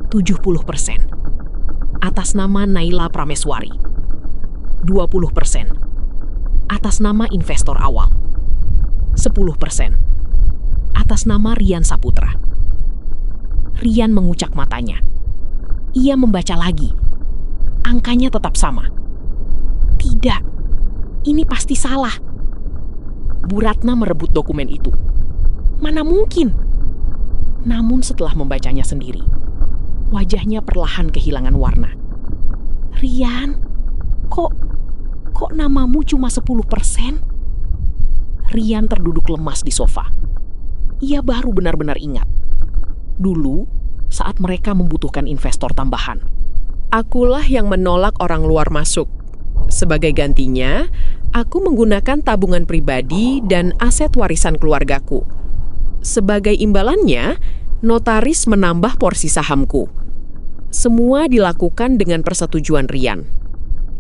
70% atas nama Naila Prameswari. 20% atas nama investor awal. 10% atas nama Rian Saputra. Rian mengucak matanya. Ia membaca lagi. Angkanya tetap sama. Tidak, ini pasti salah. Bu Ratna merebut dokumen itu. Mana mungkin? Namun setelah membacanya sendiri, wajahnya perlahan kehilangan warna. Rian, kok namamu cuma 10%? Rian terduduk lemas di sofa. Ia baru benar-benar ingat. Dulu, saat mereka membutuhkan investor tambahan, akulah yang menolak orang luar masuk. Sebagai gantinya, aku menggunakan tabungan pribadi dan aset warisan keluargaku. Sebagai imbalannya, notaris menambah porsi sahamku. Semua dilakukan dengan persetujuan Rian.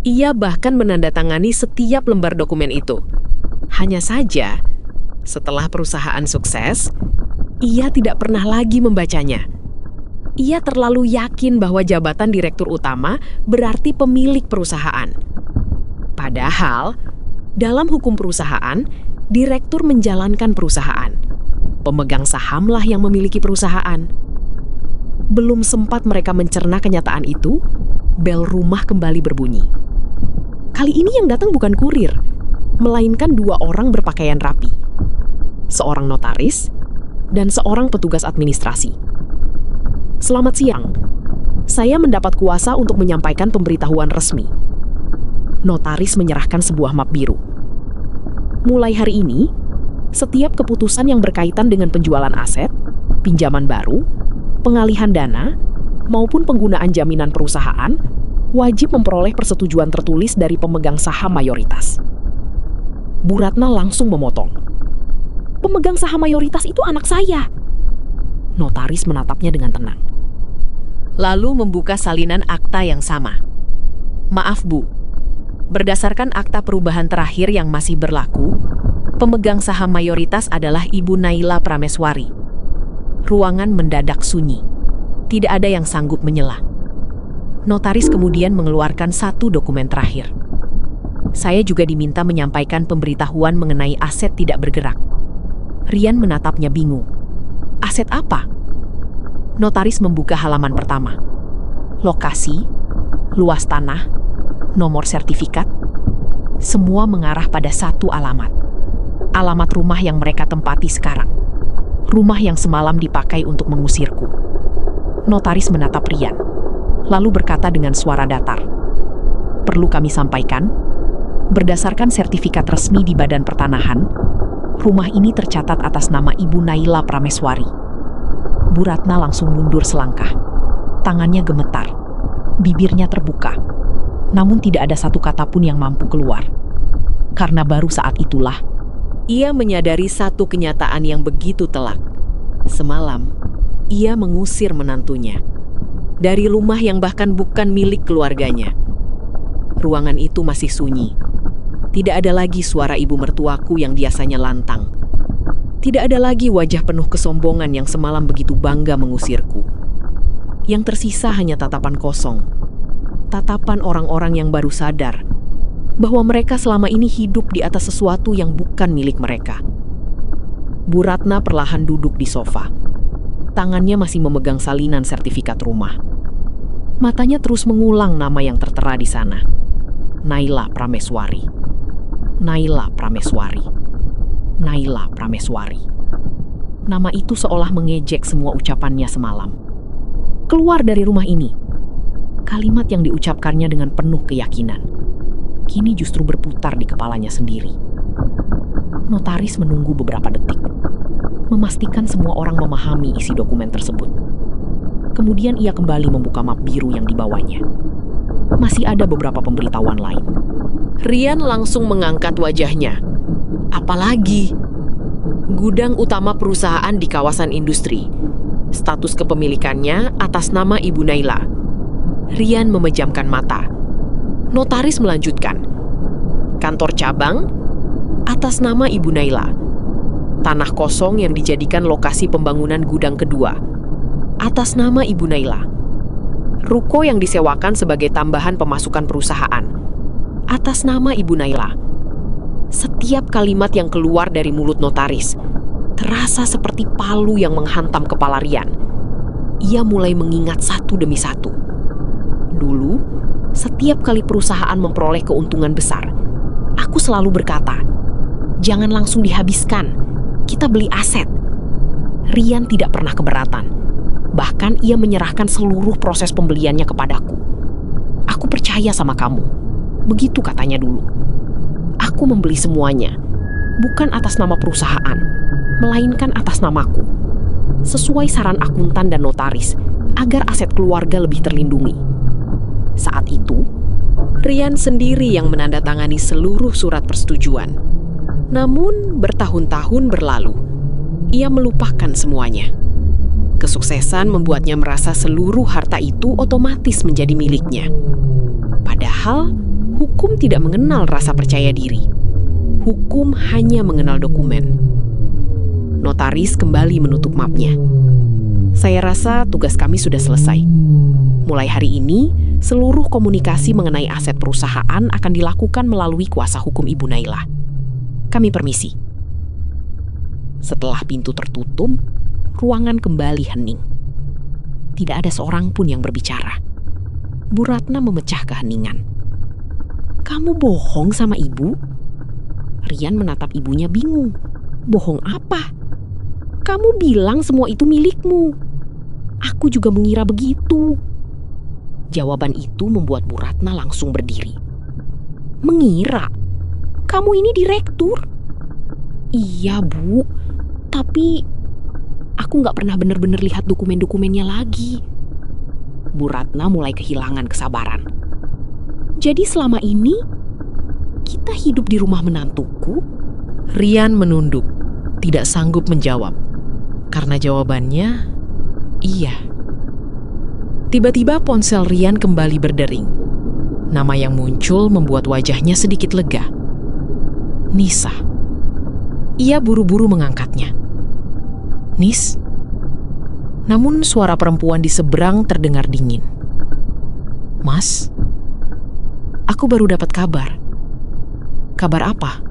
Ia bahkan menandatangani setiap lembar dokumen itu. Hanya saja, setelah perusahaan sukses, ia tidak pernah lagi membacanya. Ia terlalu yakin bahwa jabatan direktur utama berarti pemilik perusahaan. Padahal, dalam hukum perusahaan, direktur menjalankan perusahaan. Pemegang sahamlah yang memiliki perusahaan. Belum sempat mereka mencerna kenyataan itu, bel rumah kembali berbunyi. Kali ini yang datang bukan kurir, melainkan 2 orang berpakaian rapi. Seorang notaris dan seorang petugas administrasi. Selamat siang. Saya mendapat kuasa untuk menyampaikan pemberitahuan resmi. Notaris menyerahkan sebuah map biru. Mulai hari ini, setiap keputusan yang berkaitan dengan penjualan aset, pinjaman baru, pengalihan dana, maupun penggunaan jaminan perusahaan, wajib memperoleh persetujuan tertulis dari pemegang saham mayoritas. Bu Ratna langsung memotong. Pemegang saham mayoritas itu anak saya. Notaris menatapnya dengan tenang. Lalu membuka salinan akta yang sama. Maaf Bu, berdasarkan akta perubahan terakhir yang masih berlaku, pemegang saham mayoritas adalah Ibu Naila Prameswari. Ruangan mendadak sunyi. Tidak ada yang sanggup menyela. Notaris kemudian mengeluarkan satu dokumen terakhir. Saya juga diminta menyampaikan pemberitahuan mengenai aset tidak bergerak. Rian menatapnya bingung. Aset apa? Notaris membuka halaman pertama. Lokasi, luas tanah, nomor sertifikat, semua mengarah pada satu alamat. alamat rumah yang mereka tempati sekarang. Rumah yang semalam dipakai untuk mengusirku. Notaris menatap Rian, lalu berkata dengan suara datar. Perlu kami sampaikan, berdasarkan sertifikat resmi di Badan Pertanahan, rumah ini tercatat atas nama Ibu Naila Prameswari. Bu Ratna langsung mundur selangkah. Tangannya gemetar, bibirnya terbuka. Namun tidak ada satu kata pun yang mampu keluar. Karena baru saat itulah, ia menyadari satu kenyataan yang begitu telak. Semalam, ia mengusir menantunya dari rumah yang bahkan bukan milik keluarganya. Ruangan itu masih sunyi. Tidak ada lagi suara ibu mertuaku yang biasanya lantang. Tidak ada lagi wajah penuh kesombongan yang semalam begitu bangga mengusirku. Yang tersisa hanya tatapan kosong. Tatapan orang-orang yang baru sadar bahwa mereka selama ini hidup di atas sesuatu yang bukan milik mereka. Bu Ratna perlahan duduk di sofa. Tangannya masih memegang salinan sertifikat rumah. Matanya terus mengulang nama yang tertera di sana. Naila Prameswari. Naila Prameswari. Naila Prameswari. Nama itu seolah mengejek semua ucapannya semalam. Keluar dari rumah ini. Kalimat yang diucapkannya dengan penuh keyakinan. Kini justru berputar di kepalanya sendiri. Notaris menunggu beberapa detik, memastikan semua orang memahami isi dokumen tersebut. Kemudian ia kembali membuka map biru yang dibawanya. Masih ada beberapa pemberitahuan lain. Rian langsung mengangkat wajahnya. Apalagi? Gudang utama perusahaan di kawasan industri. Status kepemilikannya atas nama Ibu Naila. Rian memejamkan mata. Notaris melanjutkan. Kantor cabang atas nama Ibu Naila. Tanah kosong yang dijadikan lokasi pembangunan gudang kedua atas nama Ibu Naila. Ruko yang disewakan sebagai tambahan pemasukan perusahaan atas nama Ibu Naila. Setiap kalimat yang keluar dari mulut notaris terasa seperti palu yang menghantam kepala Rian. Ia mulai mengingat satu demi satu. Dulu, setiap kali perusahaan memperoleh keuntungan besar, aku selalu berkata, jangan langsung dihabiskan, kita beli aset. Rian tidak pernah keberatan. Bahkan ia menyerahkan seluruh proses pembeliannya kepadaku. Aku percaya sama kamu. Begitu katanya dulu. Aku membeli semuanya, bukan atas nama perusahaan, melainkan atas namaku. Sesuai saran akuntan dan notaris, agar aset keluarga lebih terlindungi. Saat itu, Rian sendiri yang menandatangani seluruh surat persetujuan. Namun, bertahun-tahun berlalu, ia melupakan semuanya. Kesuksesan membuatnya merasa seluruh harta itu otomatis menjadi miliknya. Padahal, hukum tidak mengenal rasa percaya diri. Hukum hanya mengenal dokumen. Notaris kembali menutup mapnya. Saya rasa tugas kami sudah selesai. Mulai hari ini, seluruh komunikasi mengenai aset perusahaan akan dilakukan melalui kuasa hukum Ibu Naila. Kami permisi. Setelah pintu tertutup, ruangan kembali hening. Tidak ada seorang pun yang berbicara. Bu Ratna memecah keheningan. Kamu bohong sama ibu? Rian menatap ibunya bingung. Bohong apa? Kamu bilang semua itu milikmu. Aku juga mengira begitu. Jawaban itu membuat Bu Ratna langsung berdiri. Mengira? Kamu ini direktur? Iya, Bu. Tapi aku nggak pernah benar-benar lihat dokumen-dokumennya lagi. Bu Ratna mulai kehilangan kesabaran. Jadi selama ini kita hidup di rumah menantuku? Rian menunduk, tidak sanggup menjawab. Karena jawabannya, iya. Tiba-tiba ponsel Rian kembali berdering. Nama yang muncul membuat wajahnya sedikit lega. Nisa. Ia buru-buru mengangkatnya. Nis? Namun suara perempuan di seberang terdengar dingin. Mas? Aku baru dapat kabar. Kabar apa?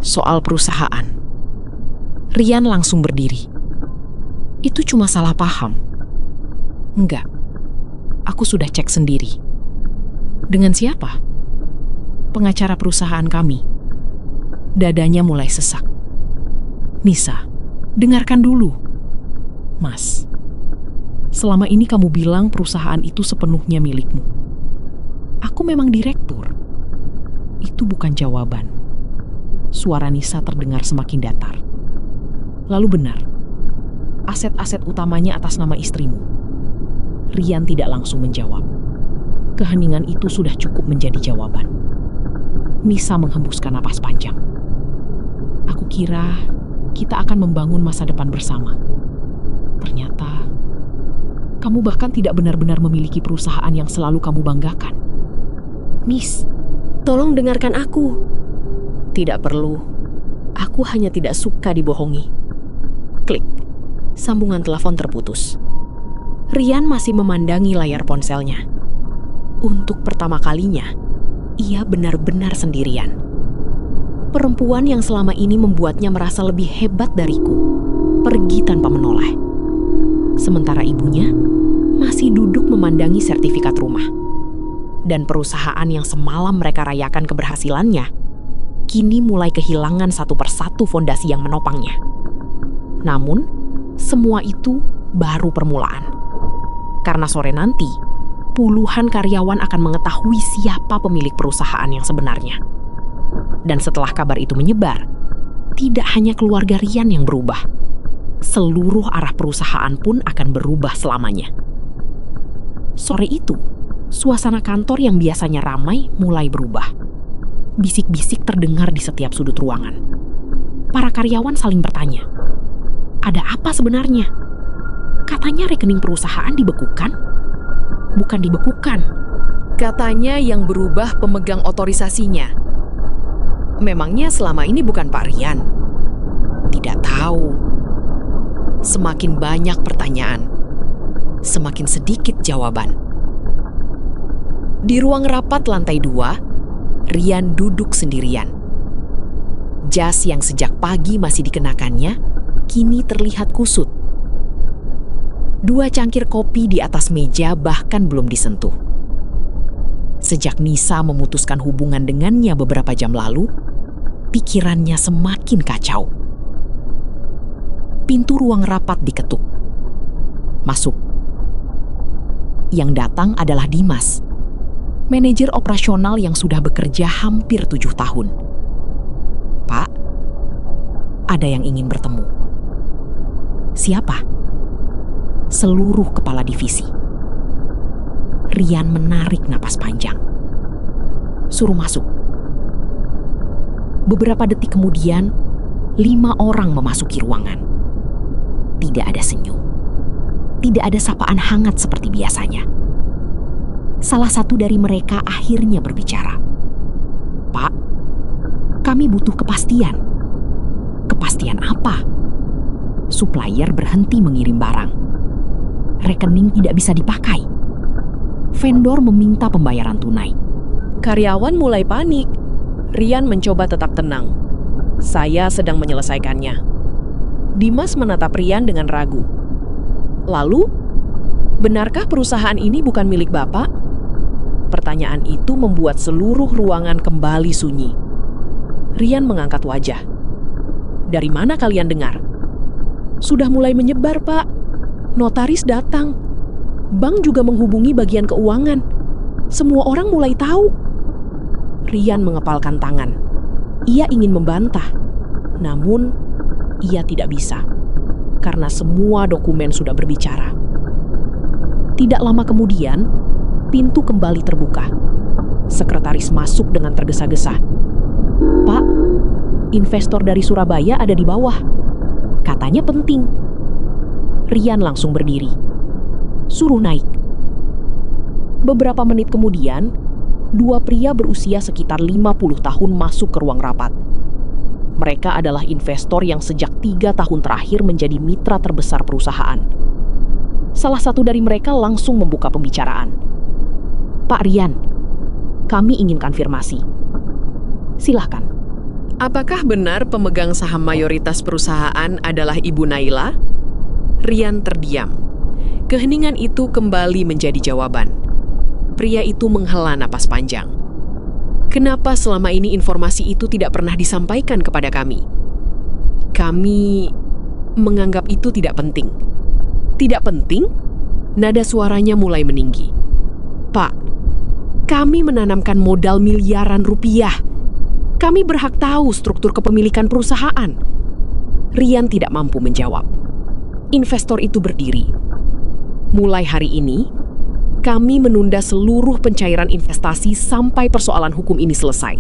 Soal perusahaan. Rian langsung berdiri. Itu cuma salah paham. Enggak. Aku sudah cek sendiri. Dengan siapa? Pengacara perusahaan kami. Dadanya mulai sesak. Nisa, dengarkan dulu. Mas, selama ini kamu bilang perusahaan itu sepenuhnya milikmu. Aku memang direktur. Itu bukan jawaban. Suara Nisa terdengar semakin datar. Lalu benar, aset-aset utamanya atas nama istrimu. Rian tidak langsung menjawab. Keheningan itu sudah cukup menjadi jawaban. Nisa menghembuskan napas panjang. Aku kira kita akan membangun masa depan bersama. Ternyata, kamu bahkan tidak benar-benar memiliki perusahaan yang selalu kamu banggakan. Miss, tolong dengarkan aku. Tidak perlu. Aku hanya tidak suka dibohongi. Klik. Sambungan telepon terputus. Rian masih memandangi layar ponselnya. Untuk pertama kalinya, ia benar-benar sendirian. Perempuan yang selama ini membuatnya merasa lebih hebat dariku pergi tanpa menoleh. Sementara ibunya masih duduk memandangi sertifikat rumah. Dan perusahaan yang semalam mereka rayakan keberhasilannya, kini mulai kehilangan satu persatu fondasi yang menopangnya. Namun, semua itu baru permulaan. Karena sore nanti, puluhan karyawan akan mengetahui siapa pemilik perusahaan yang sebenarnya. Dan setelah kabar itu menyebar, tidak hanya keluarga Rian yang berubah. Seluruh arah perusahaan pun akan berubah selamanya. Sore itu, suasana kantor yang biasanya ramai mulai berubah. Bisik-bisik terdengar di setiap sudut ruangan. Para karyawan saling bertanya, ada apa sebenarnya? Katanya rekening perusahaan dibekukan? Bukan dibekukan. Katanya yang berubah pemegang otorisasinya. Memangnya selama ini bukan Pak Rian? Tidak tahu. Semakin banyak pertanyaan, semakin sedikit jawaban. Di ruang rapat lantai 2, Rian duduk sendirian. Jas yang sejak pagi masih dikenakannya, kini terlihat kusut. 2 cangkir kopi di atas meja bahkan belum disentuh. Sejak Nisa memutuskan hubungan dengannya beberapa jam lalu, pikirannya semakin kacau. Pintu ruang rapat diketuk. Masuk. Yang datang adalah Dimas, manajer operasional yang sudah bekerja hampir 7 tahun. Pak, ada yang ingin bertemu. Siapa? Seluruh kepala divisi. Rian menarik napas panjang. Suruh masuk. Beberapa detik kemudian, 5 orang memasuki ruangan. Tidak ada senyum. Tidak ada sapaan hangat seperti biasanya. Salah satu dari mereka akhirnya berbicara. Pak, kami butuh kepastian. Kepastian apa? Supplier berhenti mengirim barang. Rekening tidak bisa dipakai. Vendor meminta pembayaran tunai. Karyawan mulai panik. Rian mencoba tetap tenang. Saya sedang menyelesaikannya. Dimas menatap Rian dengan ragu. Lalu, benarkah perusahaan ini bukan milik Bapak? Pertanyaan itu membuat seluruh ruangan kembali sunyi. Rian mengangkat wajah. Dari mana kalian dengar? Sudah mulai menyebar, Pak. Notaris datang. Bank juga menghubungi bagian keuangan. Semua orang mulai tahu. Rian mengepalkan tangan. Ia ingin membantah. Namun, ia tidak bisa. Karena semua dokumen sudah berbicara. Tidak lama kemudian, pintu kembali terbuka. Sekretaris masuk dengan tergesa-gesa. Pak, investor dari Surabaya ada di bawah. Katanya penting. Rian langsung berdiri. Suruh naik. Beberapa menit kemudian, 2 pria berusia sekitar 50 tahun masuk ke ruang rapat. Mereka adalah investor yang sejak 3 tahun terakhir menjadi mitra terbesar perusahaan. Salah satu dari mereka langsung membuka pembicaraan. Pak Rian, kami ingin konfirmasi. Silahkan. Apakah benar pemegang saham mayoritas perusahaan adalah Ibu Naila? Rian terdiam. Keheningan itu kembali menjadi jawaban. Pria itu menghela napas panjang. Kenapa selama ini informasi itu tidak pernah disampaikan kepada kami? Kami menganggap itu tidak penting. Tidak penting? Nada suaranya mulai meninggi. Pak, kami menanamkan modal miliaran rupiah. Kami berhak tahu struktur kepemilikan perusahaan. Rian tidak mampu menjawab. Investor itu berdiri. Mulai hari ini, kami menunda seluruh pencairan investasi sampai persoalan hukum ini selesai.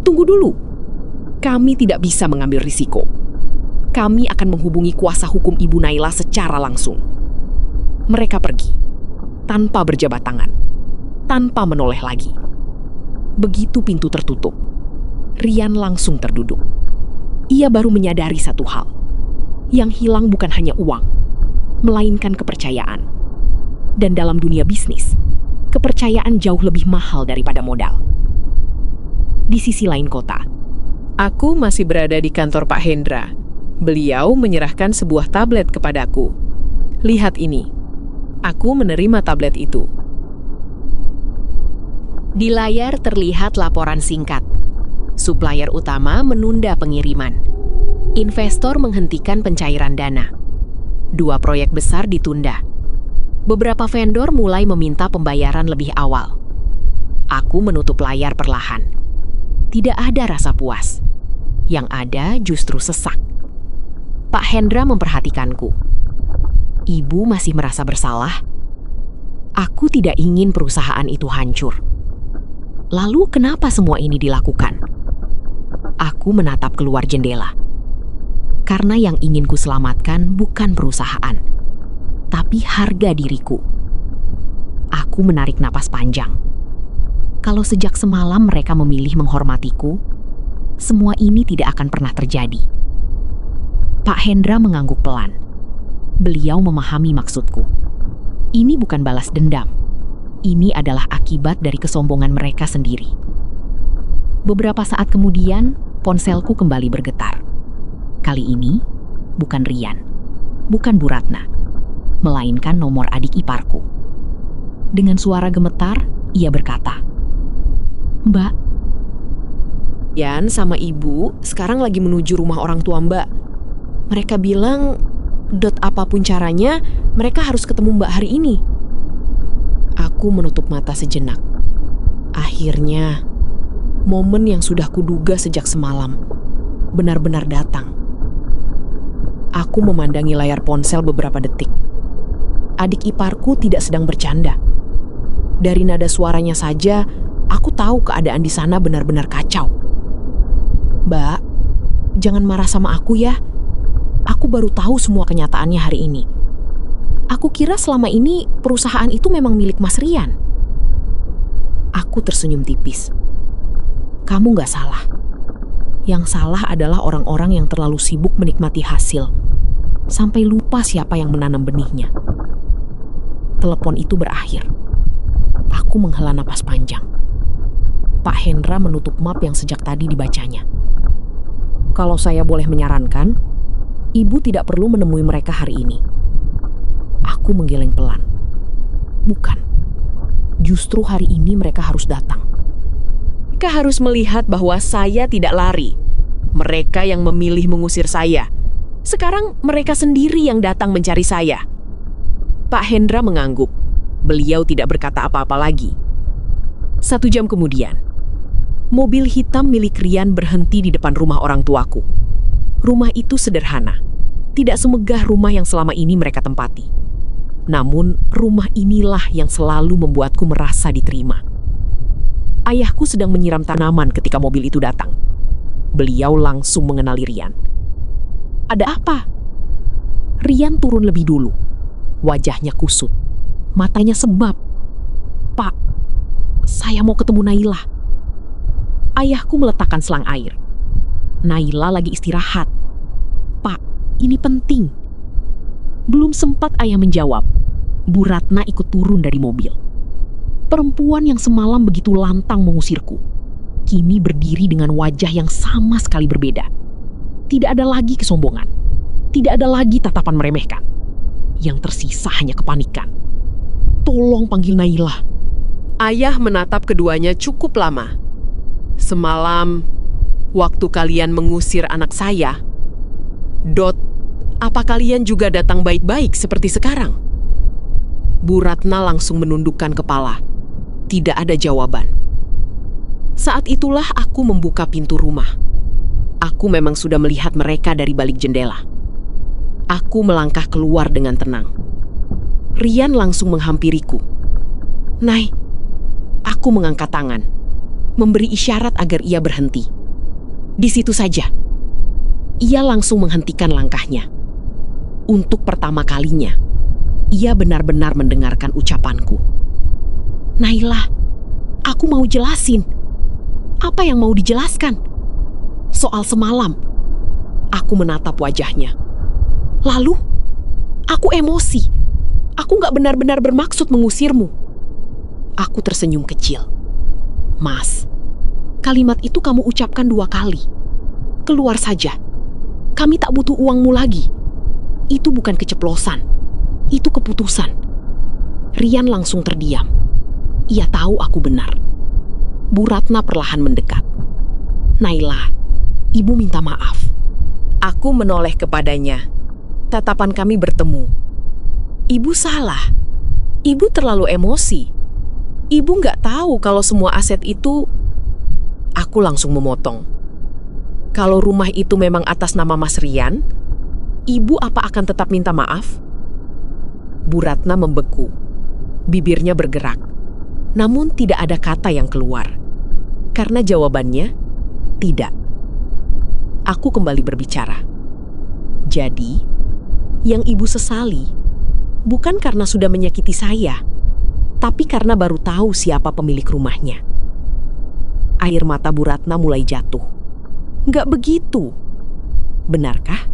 Tunggu dulu. Kami tidak bisa mengambil risiko. Kami akan menghubungi kuasa hukum Ibu Naila secara langsung. Mereka pergi, tanpa berjabat tangan, tanpa menoleh lagi. Begitu pintu tertutup, Rian langsung terduduk. Ia baru menyadari satu hal. Yang hilang bukan hanya uang, melainkan kepercayaan. Dan dalam dunia bisnis, kepercayaan jauh lebih mahal daripada modal. Di sisi lain kota, aku masih berada di kantor Pak Hendra. Beliau menyerahkan sebuah tablet kepadaku. Lihat ini. Aku menerima tablet itu. Di layar terlihat laporan singkat. Supplier utama menunda pengiriman. Investor menghentikan pencairan dana. 2 proyek besar ditunda. Beberapa vendor mulai meminta pembayaran lebih awal. Aku menutup layar perlahan. Tidak ada rasa puas. Yang ada justru sesak. Pak Hendra memperhatikanku. Ibu masih merasa bersalah. Aku tidak ingin perusahaan itu hancur. Lalu kenapa semua ini dilakukan? Aku menatap keluar jendela. Karena yang ingin ku selamatkan bukan perusahaan, tapi harga diriku. Aku menarik napas panjang. Kalau sejak semalam mereka memilih menghormatiku, semua ini tidak akan pernah terjadi. Pak Hendra mengangguk pelan. Beliau memahami maksudku. Ini bukan balas dendam. Ini adalah akibat dari kesombongan mereka sendiri. Beberapa saat kemudian, ponselku kembali bergetar. Kali ini, bukan Rian, bukan Bu Ratna, melainkan nomor adik iparku. Dengan suara gemetar, ia berkata, "Mbak, Rian sama Ibu sekarang lagi menuju rumah orang tua Mbak. Mereka bilang, apapun caranya, mereka harus ketemu Mbak hari ini." Aku menutup mata sejenak. Akhirnya, momen yang sudah kuduga sejak semalam benar-benar datang. Aku memandangi layar ponsel beberapa detik. Adik iparku tidak sedang bercanda. Dari nada suaranya saja, aku tahu keadaan di sana benar-benar kacau. "Mbak, jangan marah sama aku ya. Aku baru tahu semua kenyataannya hari ini. Aku kira selama ini perusahaan itu memang milik Mas Rian." Aku tersenyum tipis. "Kamu gak salah. Yang salah adalah orang-orang yang terlalu sibuk menikmati hasil, sampai lupa siapa yang menanam benihnya." Telepon itu berakhir. Aku menghela napas panjang. Pak Hendra menutup map yang sejak tadi dibacanya. Kalau saya boleh menyarankan, Ibu tidak perlu menemui mereka hari ini. Aku menggeleng pelan. Bukan. Justru hari ini mereka harus datang. Mereka harus melihat bahwa saya tidak lari. Mereka yang memilih mengusir saya. Sekarang mereka sendiri yang datang mencari saya. Pak Hendra mengangguk. Beliau tidak berkata apa-apa lagi. 1 jam kemudian, mobil hitam milik Rian berhenti di depan rumah orang tuaku. Rumah itu sederhana. Tidak semegah rumah yang selama ini mereka tempati. Namun, rumah inilah yang selalu membuatku merasa diterima. Ayahku sedang menyiram tanaman ketika mobil itu datang. Beliau langsung mengenali Rian. "Ada apa?" Rian turun lebih dulu. Wajahnya kusut. Matanya sebab. "Pak, saya mau ketemu Naila." Ayahku meletakkan selang air. "Naila lagi istirahat." "Pak, ini penting." Belum sempat ayah menjawab, Bu Ratna ikut turun dari mobil. Perempuan yang semalam begitu lantang mengusirku, kini berdiri dengan wajah yang sama sekali berbeda. Tidak ada lagi kesombongan. Tidak ada lagi tatapan meremehkan. Yang tersisa hanya kepanikan. "Tolong panggil Naila." Ayah menatap keduanya cukup lama. Semalam, waktu kalian mengusir anak saya, apa kalian juga datang baik-baik seperti sekarang? Bu Ratna langsung menundukkan kepala. Tidak ada jawaban. Saat itulah aku membuka pintu rumah. Aku memang sudah melihat mereka dari balik jendela. Aku melangkah keluar dengan tenang. Rian langsung menghampiriku. "Nay," aku mengangkat tangan, memberi isyarat agar ia berhenti. Di situ saja. Ia langsung menghentikan langkahnya. Untuk pertama kalinya, ia benar-benar mendengarkan ucapanku. "Naila, aku mau jelasin." "Apa yang mau dijelaskan?" "Soal semalam." Aku menatap wajahnya. "Lalu? Aku emosi. Aku gak benar-benar bermaksud mengusirmu." Aku tersenyum kecil. "Mas, kalimat itu kamu ucapkan 2 kali. Keluar saja. Kami tak butuh uangmu lagi. Itu bukan keceplosan. Itu keputusan." Rian langsung terdiam. Ia tahu aku benar. Bu Ratna perlahan mendekat. "Naila, ibu minta maaf." Aku menoleh kepadanya. Tatapan kami bertemu. "Ibu salah. Ibu terlalu emosi. Ibu nggak tahu kalau semua aset itu..." Aku langsung memotong. "Kalau rumah itu memang atas nama Mas Rian, ibu apa akan tetap minta maaf?" Bu Ratna membeku. Bibirnya bergerak. Namun tidak ada kata yang keluar. Karena jawabannya, tidak. Aku kembali berbicara. "Jadi, yang ibu sesali bukan karena sudah menyakiti saya, tapi karena baru tahu siapa pemilik rumahnya." Air mata Bu Ratna mulai jatuh. "Nggak begitu. Benarkah?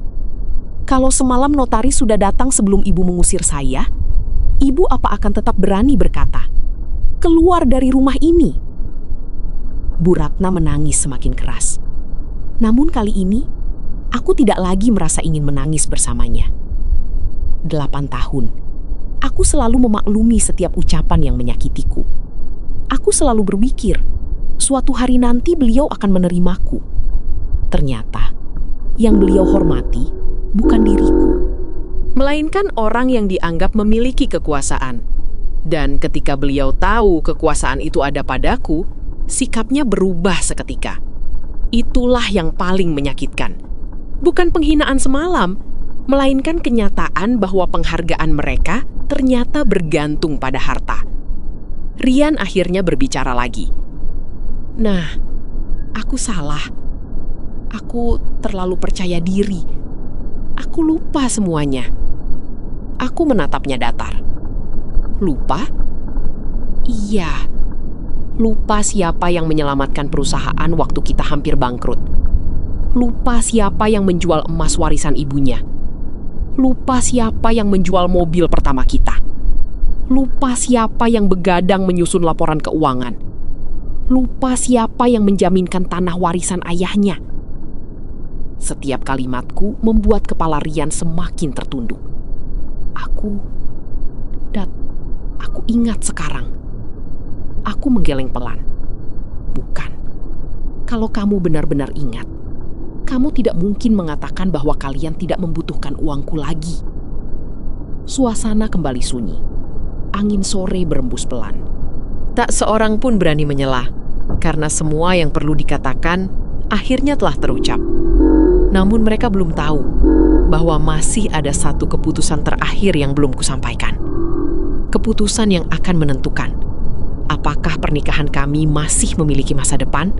Kalau semalam notaris sudah datang sebelum ibu mengusir saya, ibu apa akan tetap berani berkata, 'Keluar dari rumah ini'?" Bu Ratna menangis semakin keras. Namun kali ini, aku tidak lagi merasa ingin menangis bersamanya. 8 tahun, aku selalu memaklumi setiap ucapan yang menyakitiku. Aku selalu berpikir, suatu hari nanti beliau akan menerimaku. Ternyata, yang beliau hormati bukan diriku, melainkan orang yang dianggap memiliki kekuasaan. Dan ketika beliau tahu kekuasaan itu ada padaku, sikapnya berubah seketika. Itulah yang paling menyakitkan. Bukan penghinaan semalam, melainkan kenyataan bahwa penghargaan mereka ternyata bergantung pada harta. Rian akhirnya berbicara lagi. "Nah, aku salah. Aku terlalu percaya diri. Aku lupa semuanya." Aku menatapnya datar. "Lupa?" "Iya. Lupa siapa yang menyelamatkan perusahaan waktu kita hampir bangkrut. Lupa siapa yang menjual emas warisan ibunya. Lupa siapa yang menjual mobil pertama kita. Lupa siapa yang begadang menyusun laporan keuangan. Lupa siapa yang menjaminkan tanah warisan ayahnya." Setiap kalimatku membuat kepala Rian semakin tertunduk. Aku ingat sekarang. Aku menggeleng pelan. "Bukan. Kalau kamu benar-benar ingat, kamu tidak mungkin mengatakan bahwa kalian tidak membutuhkan uangku lagi." Suasana kembali sunyi. Angin sore berembus pelan. Tak seorang pun berani menyela, karena semua yang perlu dikatakan akhirnya telah terucap. Namun mereka belum tahu bahwa masih ada satu keputusan terakhir yang belum kusampaikan. Keputusan yang akan menentukan apakah pernikahan kami masih memiliki masa depan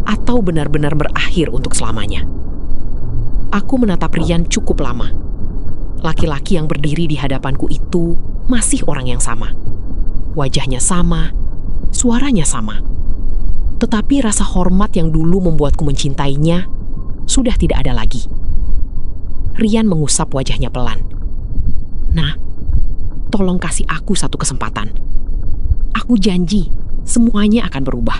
atau benar-benar berakhir untuk selamanya. Aku menatap Rian cukup lama. Laki-laki yang berdiri di hadapanku itu masih orang yang sama. Wajahnya sama, suaranya sama. Tetapi rasa hormat yang dulu membuatku mencintainya sudah tidak ada lagi. Rian mengusap wajahnya pelan. "Nah, tolong kasih aku satu kesempatan. Aku janji semuanya akan berubah."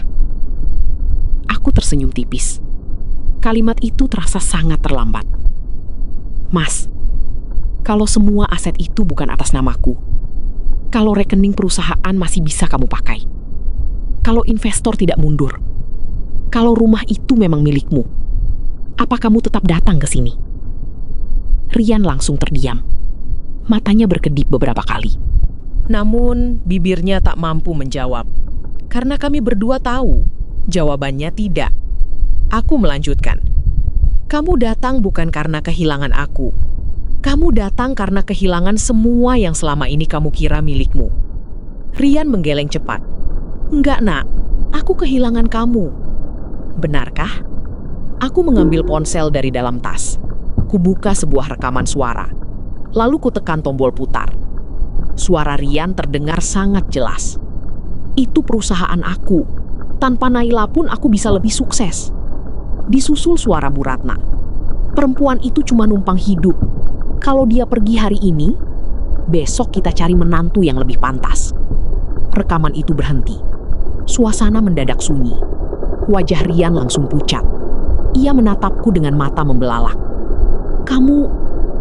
Aku tersenyum tipis. Kalimat itu terasa sangat terlambat. "Mas, kalau semua aset itu bukan atas namaku, kalau rekening perusahaan masih bisa kamu pakai, kalau investor tidak mundur, Kalau rumah itu memang milikmu, apa kamu tetap datang ke sini? Rian langsung terdiam. Matanya berkedip beberapa kali. Namun bibirnya tak mampu menjawab. Karena kami berdua tahu jawabannya tidak. Aku melanjutkan. Kamu datang bukan karena kehilangan aku. Kamu datang karena kehilangan semua yang selama ini kamu kira milikmu. Rian menggeleng cepat. Enggak, nak. Aku kehilangan kamu. Benarkah? Aku mengambil ponsel dari dalam tas. Kubuka sebuah rekaman suara. Lalu kutekan tombol putar. Suara Rian terdengar sangat jelas. Itu perusahaan aku. Tanpa Naila pun aku bisa lebih sukses. Disusul suara Bu Ratna. Perempuan itu cuma numpang hidup. Kalau dia pergi hari ini, besok kita cari menantu yang lebih pantas. Rekaman itu berhenti. Suasana mendadak sunyi. Wajah Rian langsung pucat. Ia menatapku dengan mata membelalak. Kamu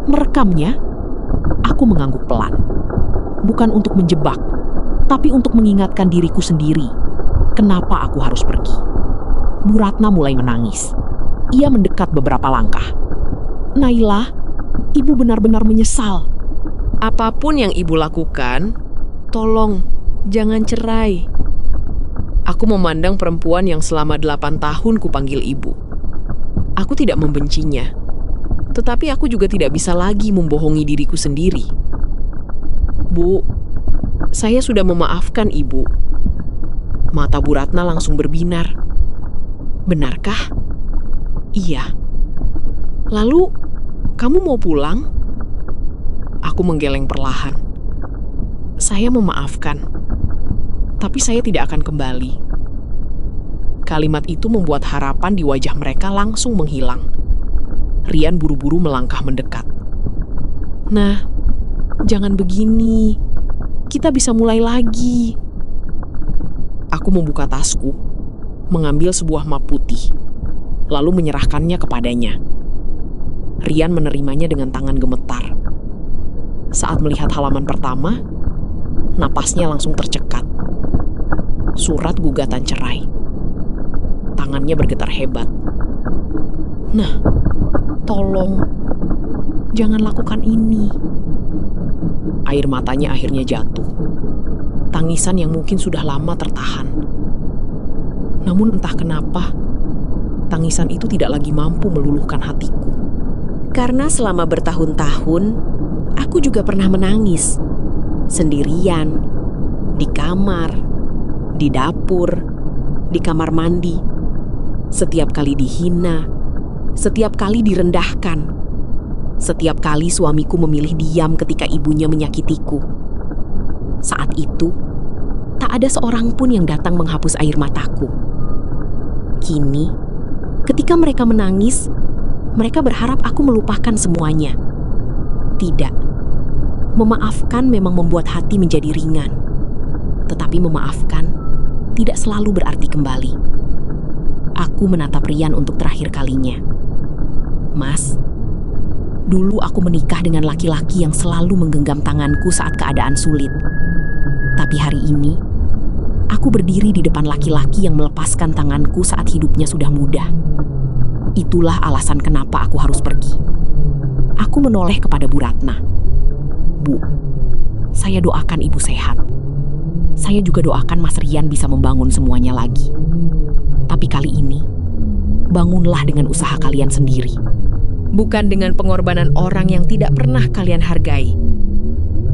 merekamnya? Aku mengangguk pelan. Bukan untuk menjebak, tapi untuk mengingatkan diriku sendiri. Kenapa aku harus pergi? Bu Ratna mulai menangis. Ia mendekat beberapa langkah. Naila, ibu benar-benar menyesal. Apapun yang ibu lakukan, tolong jangan cerai. Aku memandang perempuan yang selama 8 tahun kupanggil ibu. Aku tidak membencinya, tetapi aku juga tidak bisa lagi membohongi diriku sendiri. Bu, saya sudah memaafkan ibu. Mata Bu Ratna langsung berbinar. Benarkah? Iya. Lalu, kamu mau pulang? Aku menggeleng perlahan. Saya memaafkan, tapi saya tidak akan kembali. Kalimat itu membuat harapan di wajah mereka langsung menghilang. Rian buru-buru melangkah mendekat. Nah, jangan begini. Kita bisa mulai lagi. Aku membuka tasku, mengambil sebuah map putih, lalu menyerahkannya kepadanya. Rian menerimanya dengan tangan gemetar. Saat melihat halaman pertama, napasnya langsung tercekat. Surat gugatan cerai. Tangannya bergetar hebat. Nah, tolong, jangan lakukan ini. Air matanya akhirnya jatuh. Tangisan yang mungkin sudah lama tertahan. Namun entah kenapa, tangisan itu tidak lagi mampu meluluhkan hatiku. Karena selama bertahun-tahun, aku juga pernah menangis. Sendirian, di kamar, di dapur, di kamar mandi. Setiap kali dihina, setiap kali direndahkan. Setiap kali suamiku memilih diam ketika ibunya menyakitiku. Saat itu, tak ada seorang pun yang datang menghapus air mataku. Kini, ketika mereka menangis, mereka berharap aku melupakan semuanya. Tidak. Memaafkan memang membuat hati menjadi ringan. Tetapi memaafkan tidak selalu berarti kembali. Aku menatap Rian untuk terakhir kalinya. Mas, dulu aku menikah dengan laki-laki yang selalu menggenggam tanganku saat keadaan sulit. Tapi hari ini, aku berdiri di depan laki-laki yang melepaskan tanganku saat hidupnya sudah mudah. Itulah alasan kenapa aku harus pergi. Aku menoleh kepada Bu Ratna. Bu, saya doakan ibu sehat. Saya juga doakan Mas Rian bisa membangun semuanya lagi. Tapi kali ini, bangunlah dengan usaha kalian sendiri. Bukan dengan pengorbanan orang yang tidak pernah kalian hargai.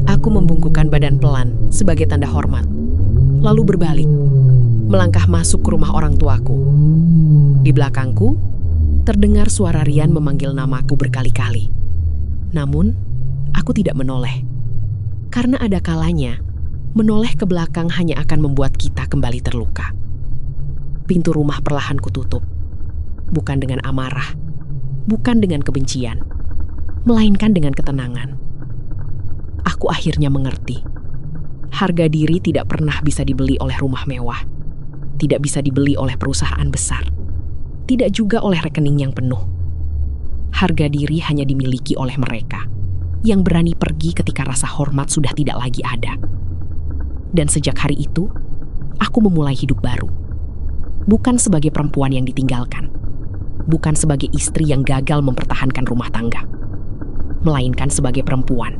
Aku membungkukkan badan pelan sebagai tanda hormat. Lalu berbalik, melangkah masuk ke rumah orang tuaku. Di belakangku, terdengar suara Rian memanggil namaku berkali-kali. Namun, aku tidak menoleh. Karena ada kalanya, menoleh ke belakang hanya akan membuat kita kembali terluka. Pintu rumah perlahan kututup. Bukan dengan amarah, bukan dengan kebencian, melainkan dengan ketenangan. Aku akhirnya mengerti. Harga diri tidak pernah bisa dibeli oleh rumah mewah. Tidak bisa dibeli oleh perusahaan besar. Tidak juga oleh rekening yang penuh. Harga diri hanya dimiliki oleh mereka yang berani pergi ketika rasa hormat sudah tidak lagi ada. Dan sejak hari itu, aku memulai hidup baru. Bukan sebagai perempuan yang ditinggalkan. Bukan sebagai istri yang gagal mempertahankan rumah tangga. Melainkan sebagai perempuan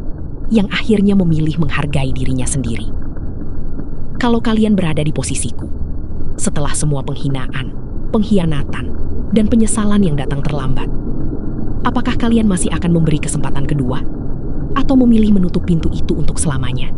yang akhirnya memilih menghargai dirinya sendiri. Kalau kalian berada di posisiku, setelah semua penghinaan, pengkhianatan, dan penyesalan yang datang terlambat, apakah kalian masih akan memberi kesempatan kedua? Atau memilih menutup pintu itu untuk selamanya?